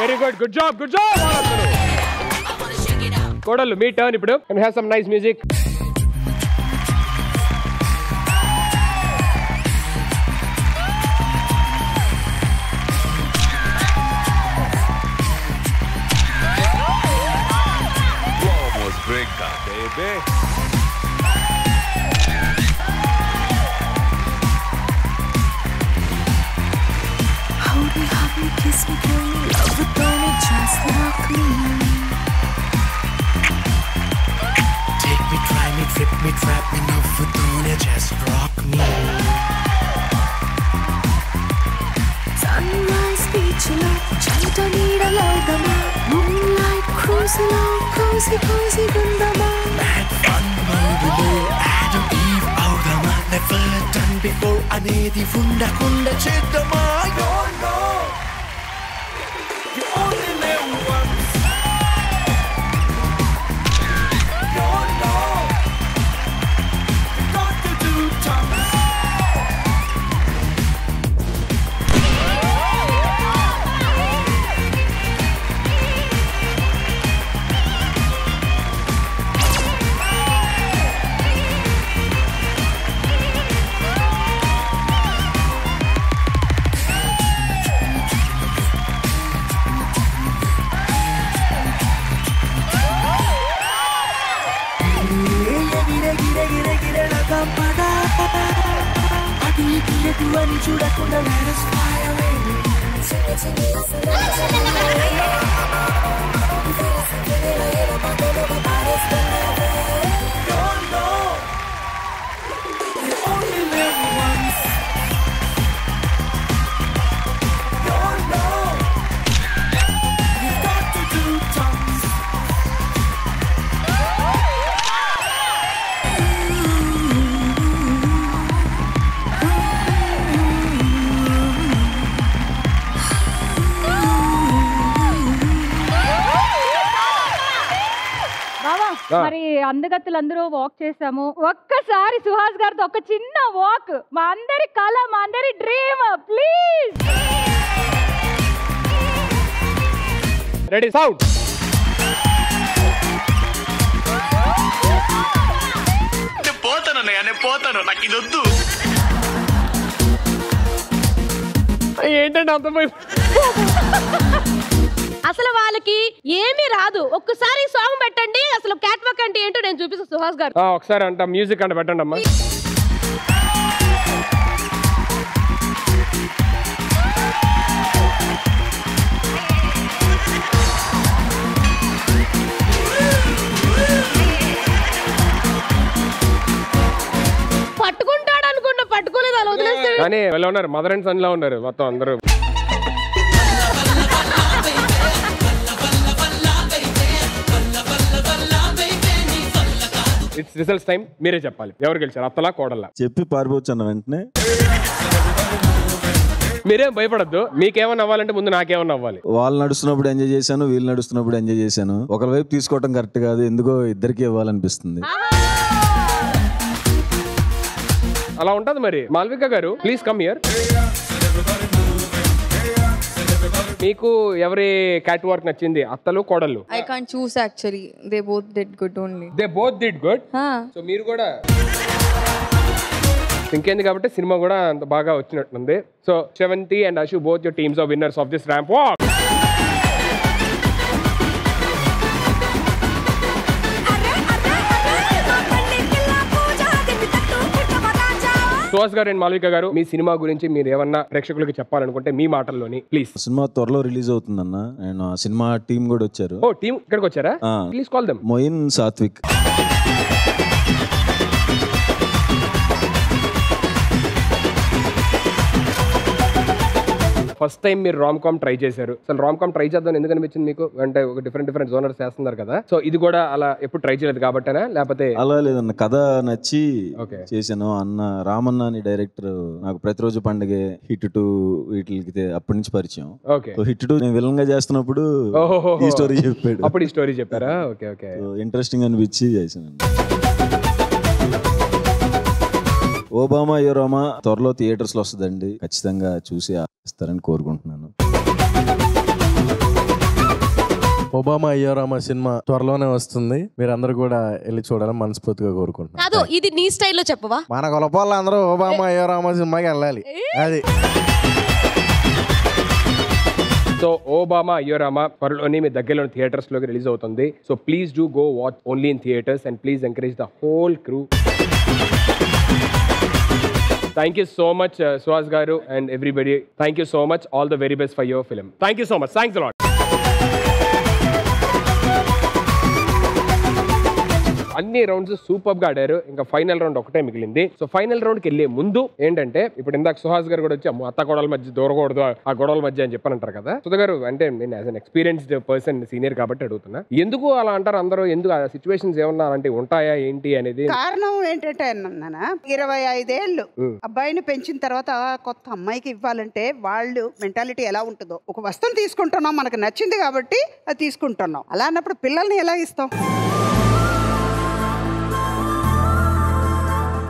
Very good. Good job. Good job. Kodalu, me turn ipudu. Can we have some nice music? Almost break that, baby. Kiss me, girl, love it, don't it just like me. Take me, try me, trip me, trap me, love it, don't it just rock me. Sunrise beach alone, chanta need a logama. Moonlight cruise along, cozy, cozy gundama. Mad fun, baby, Adam, Eve, Audama. Never done before, anedi funda kunda cheddama. Don't know. You only live once. Don't know. You got to do tongues. అని చూడకుండా let us fly away. Don't know. You only live once. Don't know. You got to do tongues. మరి అందగత్తులు అందరూ వాక్ చేసాము. ఒక్కసారి సుహాస్ గారితో ఒక చిన్న వాక్, మా అందరి కళ, మా అందరి డ్రీమ్, ప్లీజ్. Ready sound. నేను పోతాను, నాకు ఇది వద్దు. ఏంటంటే అంత అసలు వాళ్ళకి ఏమీ రాదు. ఒక్కసారి సాంగ్ పెట్టండి, అసలు క్యాట్ వాక్ అంటే ఏంటో నేను చూపిస్తాను సుహాస్ గారు. ఒకసారి అంట మ్యూజిక్ అంటే పెట్టండి అమ్మా. పట్టుకుంటాడు అనుకున్నా, పట్టుకోలేదు, అలా వదిలేస్తాడు. కానీ ఎలా ఉన్నారు, మదర్ అండ్ సన్ లా ఉన్నారు మొత్తం అందరూ. It's results time. మీరే చెప్పాలి ఎవరు గెలిచారు, అత్తలా కోడల్లా? చెప్పి పారిపోవచ్చు అన్న వెంటనే. మీరేం భయపడద్దు, మీకేమన్నా అవ్వాలంటే ముందు నాకేమన్నా అవ్వాలి. వాళ్ళు నడుస్తున్నప్పుడు ఎంజాయ్ చేశాను, వీళ్ళు నడుస్తున్నప్పుడు ఎంజాయ్ చేశాను. ఒకరి వైపు తీసుకోవడం కరెక్ట్ కాదు, ఎందుకో ఇద్దరికి ఇవ్వాలనిపిస్తుంది. అలా ఉంటది మరి. మాల్విక గారు ప్లీజ్ కమ్ హియర్. మీకు ఎవరి క్యాట్ వర్క్ నచ్చింది, అత్తలు కోడళ్ళు? I can't choose actually. They both did good only. They both did good. So మీరు కూడా ఇంకేంది కాబట్టి సినిమా కూడా అంత బాగా వచ్చినట్టుంది. So Sravanthi and Ashu, both your teams are winners of this ramp walk. Suhas గారు అండ్ మాల్విక గారు, మీ సినిమా గురించి మీరు ఏమన్నా ప్రేక్షకులకి చెప్పాలనుకుంటే మీ మాటల్లోని ప్లీజ్. సినిమా త్వరలో రిలీజ్ అవుతుందన్న. నేను ఆ సినిమా టీం కూడా వచ్చారు. ఓ టీం ఇక్కడికి వచ్చారా? Please call them. Moin, Satvik. First time మీరు రామ్ కామ్ ట్రై చేశారు. అసలు రామ్ కామ్ ట్రై చేద్దాం ఎందుకు అనిపించింది మీకు? అంటే ఒక డిఫరెంట్ జోనర్స్ చేస్తున్నారు కదా, సో ఇది కూడా అలా ఎప్పుడు ట్రై చేయలేదు కాబట్టేనా, లేకపోతే? అలా లేదన్న, కథ నచ్చి చేశాను. అన్న రామన్న అని డైరెక్టర్ నాకు ప్రతిరోజు పండుగ, హిట్ 2 వీటికి అప్పటి నుంచి పరిచయం. హిట్ 2 నేను విలన్ గా చేస్తున్నప్పుడు ఈ స్టోరీ చెప్పాడు. అప్పుడు ఈ స్టోరీ చెప్పారా? Okay okay. ఇంట్రెస్టింగ్ అనిపించి చేశాను. ఓబామా యోరామా త్వరలో థియేటర్స్ లో వస్తుందండి, ఖచ్చితంగా చూసి ఆశిస్తారని కోరుకుంటున్నాను. ఒబామా అయ్యోరామా సినిమా త్వరలోనే వస్తుంది, మీరందరూ కూడా వెళ్ళి చూడాలని మనస్ఫూర్తిగా కోరుకుంటున్నాను. కాదు, ఇది నీ స్టైల్లో చెప్పవా? మన గొలపాళ్ళు అందరూ ఒబామా అయ్యోరామా సినిమాకి వెళ్ళాలి. అది సో ఓబామా అయ్యోరామా త్వరలోనే మీ దగ్గరలో థియేటర్స్ లోకి రిలీజ్ అవుతుంది. So please do go watch only in theatres and please encourage the whole crew. Thank you so much, Suhas Garu and everybody. Thank you so much. All the very best for your film. Thank you so much. Thanks a lot. అన్ని రౌండ్స్ సూపర్ గా ఆడారు. ఇంకా ఫైనల్ రౌండ్ ఒకటే మిగిలింది. సో ఫైనల్ రౌండ్ కి వెళ్ళే ముందు ఏంటంటే, ఇప్పుడు ఇందాక సుహాస్ గారు కూడా వచ్చి అత్త గొడవల మధ్య దూరకూడదు, ఆ గొడవల మధ్య అని చెప్పనంటారు కదా. సుధా గారు, అంటే నేను as an experienced person, senior కాబట్టి అడుగుతున్నా, ఎందుకు అలా అంటారు అందరూ? ఎందుకు ఆ సిచ్యువేషన్స్ ఏమన్నా అలాంటివి ఉంటాయా ఏంటి అనేది? కారణం ఏంటంటే అన్నానా, 25 ఏళ్ళు అబ్బాయిని పెంచిన తర్వాత కొత్త అమ్మాయికి ఇవ్వాలంటే వాళ్ళు మెంటాలిటీ ఎలా ఉంటుందో, ఒక వస్తువుని తీసుకుంటున్నాం, మనకు నచ్చింది కాబట్టి అది తీసుకుంటున్నాం. అలా అన్నప్పుడు పిల్లల్ని ఎలా ఇస్తాం?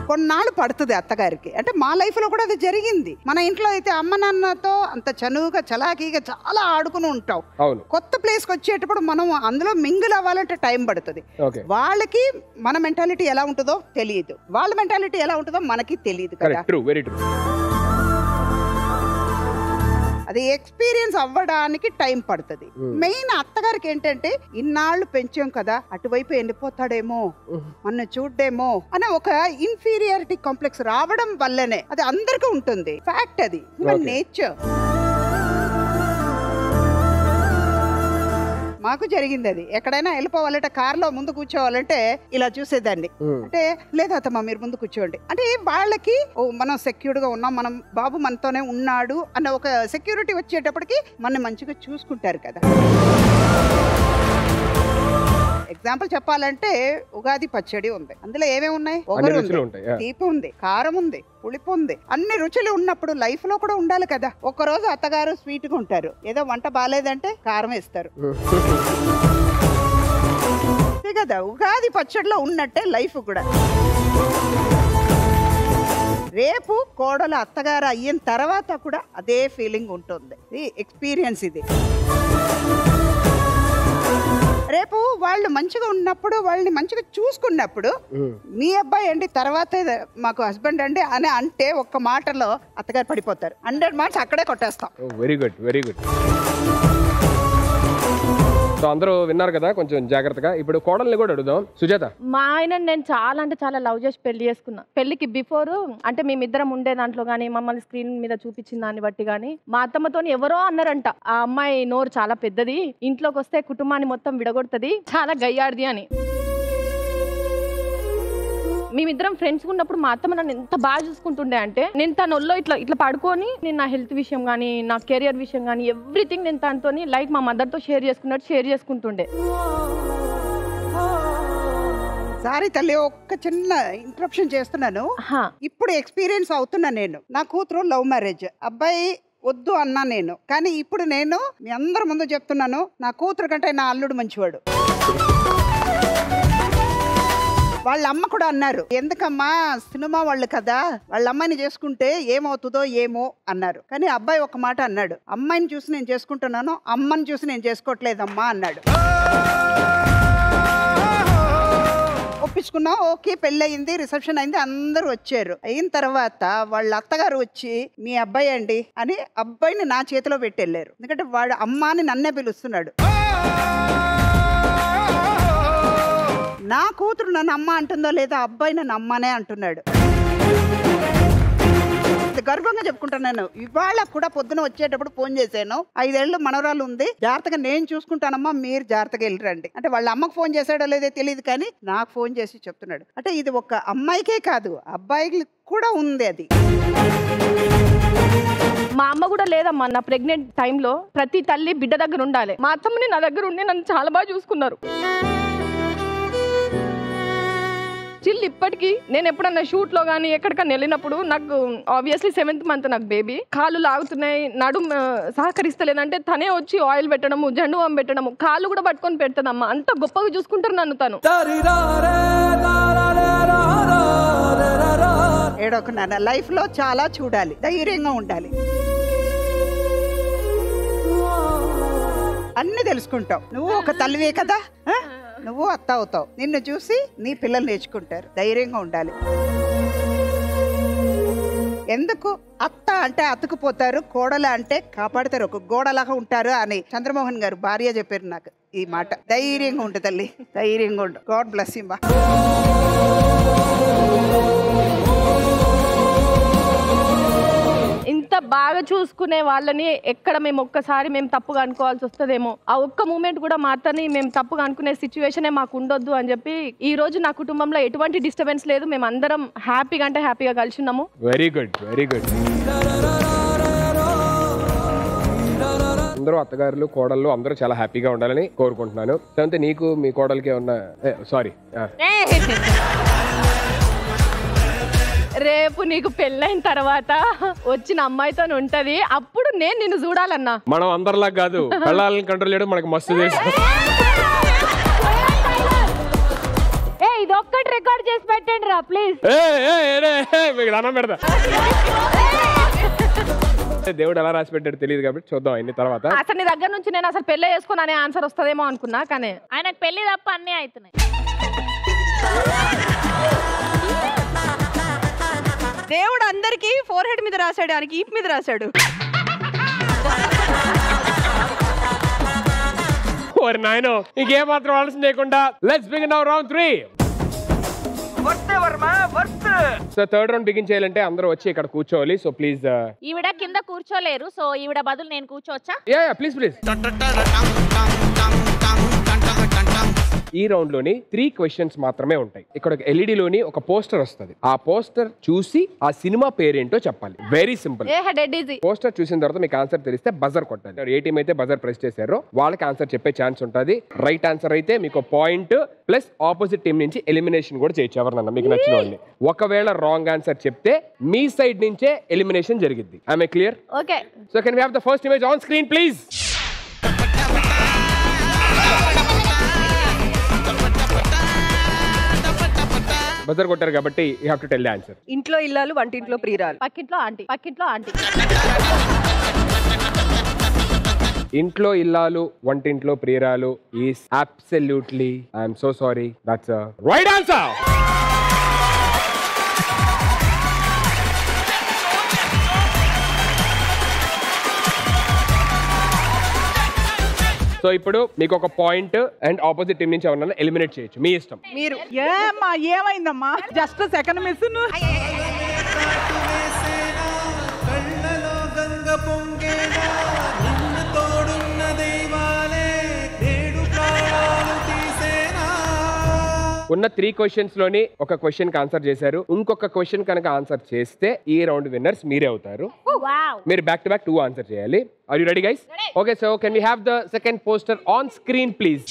కొన్నాళ్ళు పడుతుంది అత్తగారికి. అంటే మా లైఫ్లో కూడా అది జరిగింది. మన ఇంట్లో అయితే అమ్మ నాన్నతో అంత చనువుగా చలాకీగా చాలా ఆడుకుని ఉంటాం. కొత్త ప్లేస్కి వచ్చేటప్పుడు మనం అందులో మింగిల్ అవ్వాలంటే టైం పడుతుంది. వాళ్ళకి మన మెంటాలిటీ ఎలా ఉంటుందో తెలియదు, వాళ్ళ మెంటాలిటీ ఎలా ఉంటుందో మనకి తెలియదు కదా. అది ఎక్స్పీరియన్స్ అవ్వడానికి టైం పడుతుంది. మెయిన్ అత్తగారికి ఏంటంటే, ఇన్నాళ్ళు పెంచాం కదా, అటువైపు వెళ్ళిపోతాడేమో, మన చూడ్డేమో అనే ఒక ఇన్ఫీరియారిటీ కాంప్లెక్స్ రావడం వల్లనే. అది అందరికీ ఉంటుంది, ఫ్యాక్ట్, అది హ్యూమన్ నేచర్. మాకు జరిగింది అది. ఎక్కడైనా వెళ్ళిపోవాలంటే కార్లో ముందు కూర్చోవాలంటే ఇలా చూసేదాన్ని. అంటే లేదా అత్తమ్మ మీరు ముందు కూర్చోండి అంటే, వాళ్ళకి మనం సెక్యూర్డ్ గా ఉన్నాం, మనం బాబు మనతోనే ఉన్నాడు అన్న ఒక సెక్యూరిటీ వచ్చేటప్పటికి మన మంచిగా చూసుకుంటారు కదా. ఎగ్జాంపుల్ చెప్పాలంటే, ఉగాది పచ్చడి ఉంది, అందులో ఏమేమి ఉన్నాయి? ఒగరు ఉంది, తీపి ఉంది, కారం ఉంది, పులుపు ఉంది. అన్ని రుచులు ఉన్నప్పుడు లైఫ్ లో కూడా ఉండాలి కదా. ఒక్కరోజు అత్తగారు స్వీట్ గా ఉంటారు, ఏదో వంట బాగాలేదంటే కారం వేస్తారు. అంతే కదా, ఉగాది పచ్చడిలో ఉన్నట్టే లైఫ్ కూడా. రేపు కోడలు అత్తగారు అయిన తర్వాత కూడా అదే ఫీలింగ్ ఉంటుంది. ఎక్స్పీరియన్స్ ఇది. రేపు వాళ్ళు మంచిగా ఉన్నప్పుడు, వాళ్ళని మంచిగా చూసుకున్నప్పుడు, మీ అబ్బాయి అండి తర్వాత మాకు హస్బెండ్ అండి అని అంటే ఒక్క మాటలో అత్తగారు పడిపోతారు. 100 మార్క్స్ అక్కడే కొట్టేస్తాం. Very good, very good. So అందరూ విన్నారు కదా, కొంచెం జాగ్రత్తగా. ఇప్పుడు కోడల్ని కూడా అడుగుదాం. సుజాత, మా ఆయన నేను చాలా అంటే చాలా లవ్ చేసి పెళ్లి చేసుకున్నా. పెళ్లికి బిఫోర్ అంటే మేమిద్దరం ఉండే దాంట్లో గానీ, మమ్మల్ని స్క్రీన్ మీద చూపించిన దాన్ని బట్టి గానీ, మా అత్తమ్మతో ఎవరో అన్నారంట, ఆ అమ్మాయి నోరు చాలా పెద్దది, ఇంట్లోకి వస్తే కుటుంబాన్ని మొత్తం విడగొడుతుంది, చాలా గయ్యాడిది అని. మేమిద్దరం ఫ్రెండ్స్ ఉన్నప్పుడు మా అత్తమ్మ నన్ను ఎంత బాగా చూసుకుంటుండే అంటే, నేను తన ఒళ్ళో ఇట్లా ఇట్లా పడుకొని నేను నా హెల్త్ విషయం కానీ, నా కెరియర్ విషయం కానీ, ఎవ్రీథింగ్ నేను తనతో లైక్ మా మదర్తో షేర్ చేసుకుంటుండే. సారీ తల్లి, ఒక్క చిన్న ఇంటరప్షన్ చేస్తున్నాను. ఇప్పుడు ఎక్స్పీరియన్స్ అవుతున్నా నేను. నా కూతురు లవ్ మ్యారేజ్, అబ్బాయి వద్దు అన్నా నేను. కానీ ఇప్పుడు నేను మీ అందరి ముందు చెప్తున్నాను, నా కూతురు కంటే నా అల్లుడు మంచివాడు. వాళ్ళ అమ్మ కూడా అన్నారు, ఎందుకమ్మా సినిమా వాళ్ళు కదా, వాళ్ళ అమ్మాయిని చేసుకుంటే ఏమవుతుందో ఏమో అన్నారు. కానీ అబ్బాయి ఒక మాట అన్నాడు, అమ్మాయిని చూసి నేను చేసుకుంటున్నాను, అమ్మని చూసి నేను చేసుకోవట్లేదమ్మా అన్నాడు. ఒప్పించుకున్నాం, ఓకే, పెళ్ళయింది, రిసెప్షన్ అయింది, అందరూ వచ్చారు. అయిన తర్వాత వాళ్ళ అత్తగారు వచ్చి మీ అబ్బాయి అండి అని అబ్బాయిని నా చేతిలో పెట్టి వెళ్ళారు. ఎందుకంటే వాడు అమ్మ అని నన్నే పిలుస్తున్నాడు. నా కూతురు నన్ను అమ్మ అంటుందో లేదా, అబ్బాయి నన్ను అమ్మనే అంటున్నాడు. గర్వంగా చెప్పుకుంటున్నాను. ఇవాళ కూడా పొద్దున వచ్చేటప్పుడు ఫోన్ చేశాను, 5 ఏళ్ళు మనవరాలు ఉంది, జాగ్రత్తగా నేను చూసుకుంటానమ్మా, మీరు జాగ్రత్తగా వెళ్ళరండి అంటే. వాళ్ళ అమ్మకు ఫోన్ చేశాడో లేదో తెలియదు, కానీ నాకు ఫోన్ చేసి చెప్తున్నాడు. అంటే ఇది ఒక అమ్మాయికే కాదు, అబ్బాయికి కూడా ఉంది అది. మా అమ్మ కూడా లేదమ్మా, నా ప్రెగ్నెంట్ టైంలో ప్రతి తల్లి బిడ్డ దగ్గర ఉండాలి. మా అత్తమ్మని నా దగ్గర ఉండి నన్ను చాలా బాగా చూసుకున్నారు. స్టిల్ ఇప్పటికీ నేను ఎప్పుడన్నా షూట్ లో గానీ ఎక్కడికన్నా వెళ్ళినప్పుడు, నాకు ఆబ్వియస్లీ 7th మంత్ నాకు బేబీ, కాళ్ళు లాగుతున్నాయి, నడుము సహకరిస్తలేదంటే తనే వచ్చి ఆయిల్ పెట్టడము, జండు బామ్ పెట్టడము, కాళ్ళు కూడా పట్టుకొని పెడతాదమ్మా. అంత గొప్పగా చూసుకుంటారు నన్ను తను. ఏడొక నాన్న, లైఫ్ లో చాలా చూడాలి, ధైర్యంగా ఉండాలి, అన్ని తెలుసుకుంటావు. నువ్వు ఒక తల్లివే కదా, నువ్వు అత్త అవుతావు, నిన్ను చూసి నీ పిల్లలు నేర్చుకుంటారు. ధైర్యంగా ఉండాలి. ఎందుకు అత్త అంటే అతుకుపోతారు, కోడల అంటే కాపాడతారు, ఒక గోడలాగా ఉంటారు అని చంద్రమోహన్ గారు భార్య చెప్పారు నాకు ఈ మాట. ధైర్యంగా ఉండు తల్లి, ధైర్యంగా ఉండు. God bless you. ఇంత బాగా చూసుకునే వాళ్ళని ఎక్కడ మేము ఒక్కసారి మేము తప్పుగా అనుకోవాల్సి వస్తుందేమో, ఆ ఒక్క మూమెంట్ కూడా మాత్రమే మేము తప్పుగా అనుకునే సిచ్యువేషనే మాకు ఉండొద్దు అని చెప్పి ఈ రోజు నా కుటుంబంలో ఎటువంటి డిస్టర్బెన్స్ లేదు, మేము అందరం హ్యాపీగా అంటే హ్యాపీగా కలిసి ఉన్నాము. Very good, very good. అందరూ అత్తగారులు కోడళ్ళు అందరూ చాలా హ్యాపీగా ఉండాలని కోరుకుంటున్నాను. అంటే నీకు మీ కోడలికి ఏమన్నా, సారీ, రేపు నీకు పెళ్ళైన తర్వాత వచ్చిన అమ్మాయితో ఉంటది, అప్పుడు నేను నిన్ను చూడాలన్నా. మనం అందరిలా కాదు, పెళ్ళాలని కంట్రోల్ చేయడం మనకు మస్తు తెలుసు. ఇది ఒక్కటి రికార్డ్ చేసి పెట్టండి రా ప్లీజ్. అన్నం పెడతా. దేవుడు ఎలా రాసి పెట్టాడు తెలియదు కాబట్టి చూద్దాం అన్ని తర్వాత. అసలు నీ దగ్గర నుంచి నేను అసలు పెళ్ళే చేసుకుని అనే ఆన్సర్ వస్తుందేమో అనుకున్నా, కానీ ఆయనకు పెళ్లి తప్ప అన్నీ అవుతున్నాయి. దేవుడు అందరికి ఫోర్ హెడ్ మీద రాశాడు, ఆయనకి ఈప్ మీద రాశాడు. ఓరి నాయనో, ఇంకేం మాత్రం ఆలోచన చేయకుండా let's begin our round 3. So third round begin చేయాలంటే అందరూ వచ్చి ఇక్కడ కూర్చోవాలి. So please. ఈవిడ కింద కూర్చోలేరు, సో ఈవిడ బదులు నేను కూర్చోవచ్చా? Yeah please please. ఈ రౌండ్ లోని 3 క్వశ్చన్స్ మాత్రమే ఉంటాయి. ఇక్కడ ఒక LED లోని ఒక పోస్టర్ వస్తుంది. ఆ పోస్టర్ చూసి ఆ సినిమా పేరేంటో చెప్పాలి. Very simple. పోస్టర్ చూసిన తర్వాత మీకు ఆన్సర్ తెలిస్తే బజర్ కొట్టాలి. ఏ టీం అయితే బజర్ ప్రెస్ చేశారో వాళ్ళకి ఆన్సర్ చెప్పే ఛాన్స్ ఉంటుంది. రైట్ ఆన్సర్ అయితే మీకు పాయింట్ ప్లస్ ఆపోజిట్ టీం నుంచి ఎలిమినేషన్ కూడా చేయొచ్చు ఎవరన్నా మీకు నచ్చిన వాళ్ళని. ఒకవేళ రాంగ్ ఆన్సర్ చెప్తే మీ సైడ్ నుంచే ఎలిమినేషన్ జరిగింది. I clear? Okay. So can we have the first image on screen please? Buzzer కొట్టారు కాబట్టి you have to tell the answer. ఇంట్లో ఇల్లాలు వంటింట్లో ప్రియురాలు. పక్కింట్లో ఆంటీ. పక్కింట్లో ఆంటీ. ఇంట్లో ఇల్లాలు వంటింట్లో ప్రియురాలు is absolutely I'm so sorry that's right answer. So ఇప్పుడు మీకు ఒక పాయింట్ అండ్ ఆపోజిట్ టీం నుంచి ఎవరన్నా ఎలిమినేట్ చేయొచ్చు, మీ ఇష్టం. మీరు ఏమ్మా ఏమైందమ్మా జస్ట్ సెకండ్ మిస్. ఉన్న 3 క్వశ్చన్స్ లోని ఒక క్వశ్చన్ కి ఆన్సర్ చేశారు. ఇంకొక క్వశ్చన్ కనుక ఆన్సర్ చేస్తే ఈ రౌండ్ విన్నర్స్ మీరే అవుతారు. మీరు బ్యాక్ టు బ్యాక్ 2 ఆన్సర్ చేయాలి. Are you ready guys? Okay, so can we have the second poster on screen please?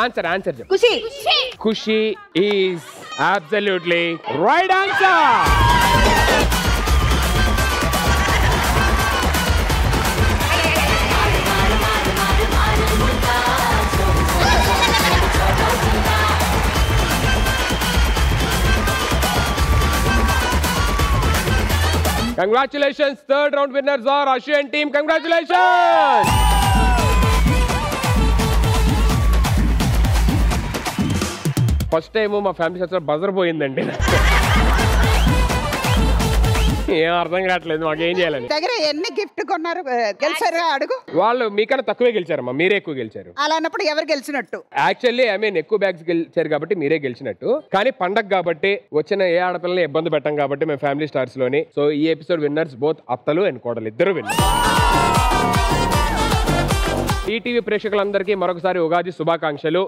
Answer Kushi. Kushi is absolutely right answer. Congratulations, third round winners are Ashian team. Congratulations. First time మా ఫ్యామిలీ సర్చ్ బజర్ పోయిందండి. ఏం అర్థం కావట్లేదు మాకేం చేయాలని. దగ్గర ఎన్ని గిఫ్ట్ కొన్నారు గెలిచారు అడుగు. వాళ్ళు మీకన్నా తక్కువే గెలిచారమ్మా, మీరే ఎక్కువ గెలిచారు. అలా అన్నప్పుడు ఎవరు గెలిచినట్టు? యాక్చువల్లీ ఐ మీన్ ఎక్కువ బ్యాగ్స్ గెలిచారు కాబట్టి మీరే గెలిచినట్టు. కానీ పండగ కాబట్టి వచ్చిన ఏ ఆడపిల్లని ఇబ్బంది పెట్టాం కాబట్టి మేము ఫ్యామిలీ స్టార్స్ లోని. సో ఈ ఎపిసోడ్ విన్నర్స్ బోత్ అత్తలు అండ్ కోడలు ఇద్దరు విన్నర్. ఈటీవీ ప్రేక్షకులందరికీ మరొకసారి ఉగాది శుభాకాంక్షలు.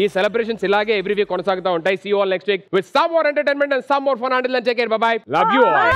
ఈ సెలబ్రేషన్స్ ఇలాగే ఎవ్రీ వీక్ కొనసాగుతూ ఉంటాయి. See you all next week with some more entertainment and some more fun. Until then take care, bye bye, love you all.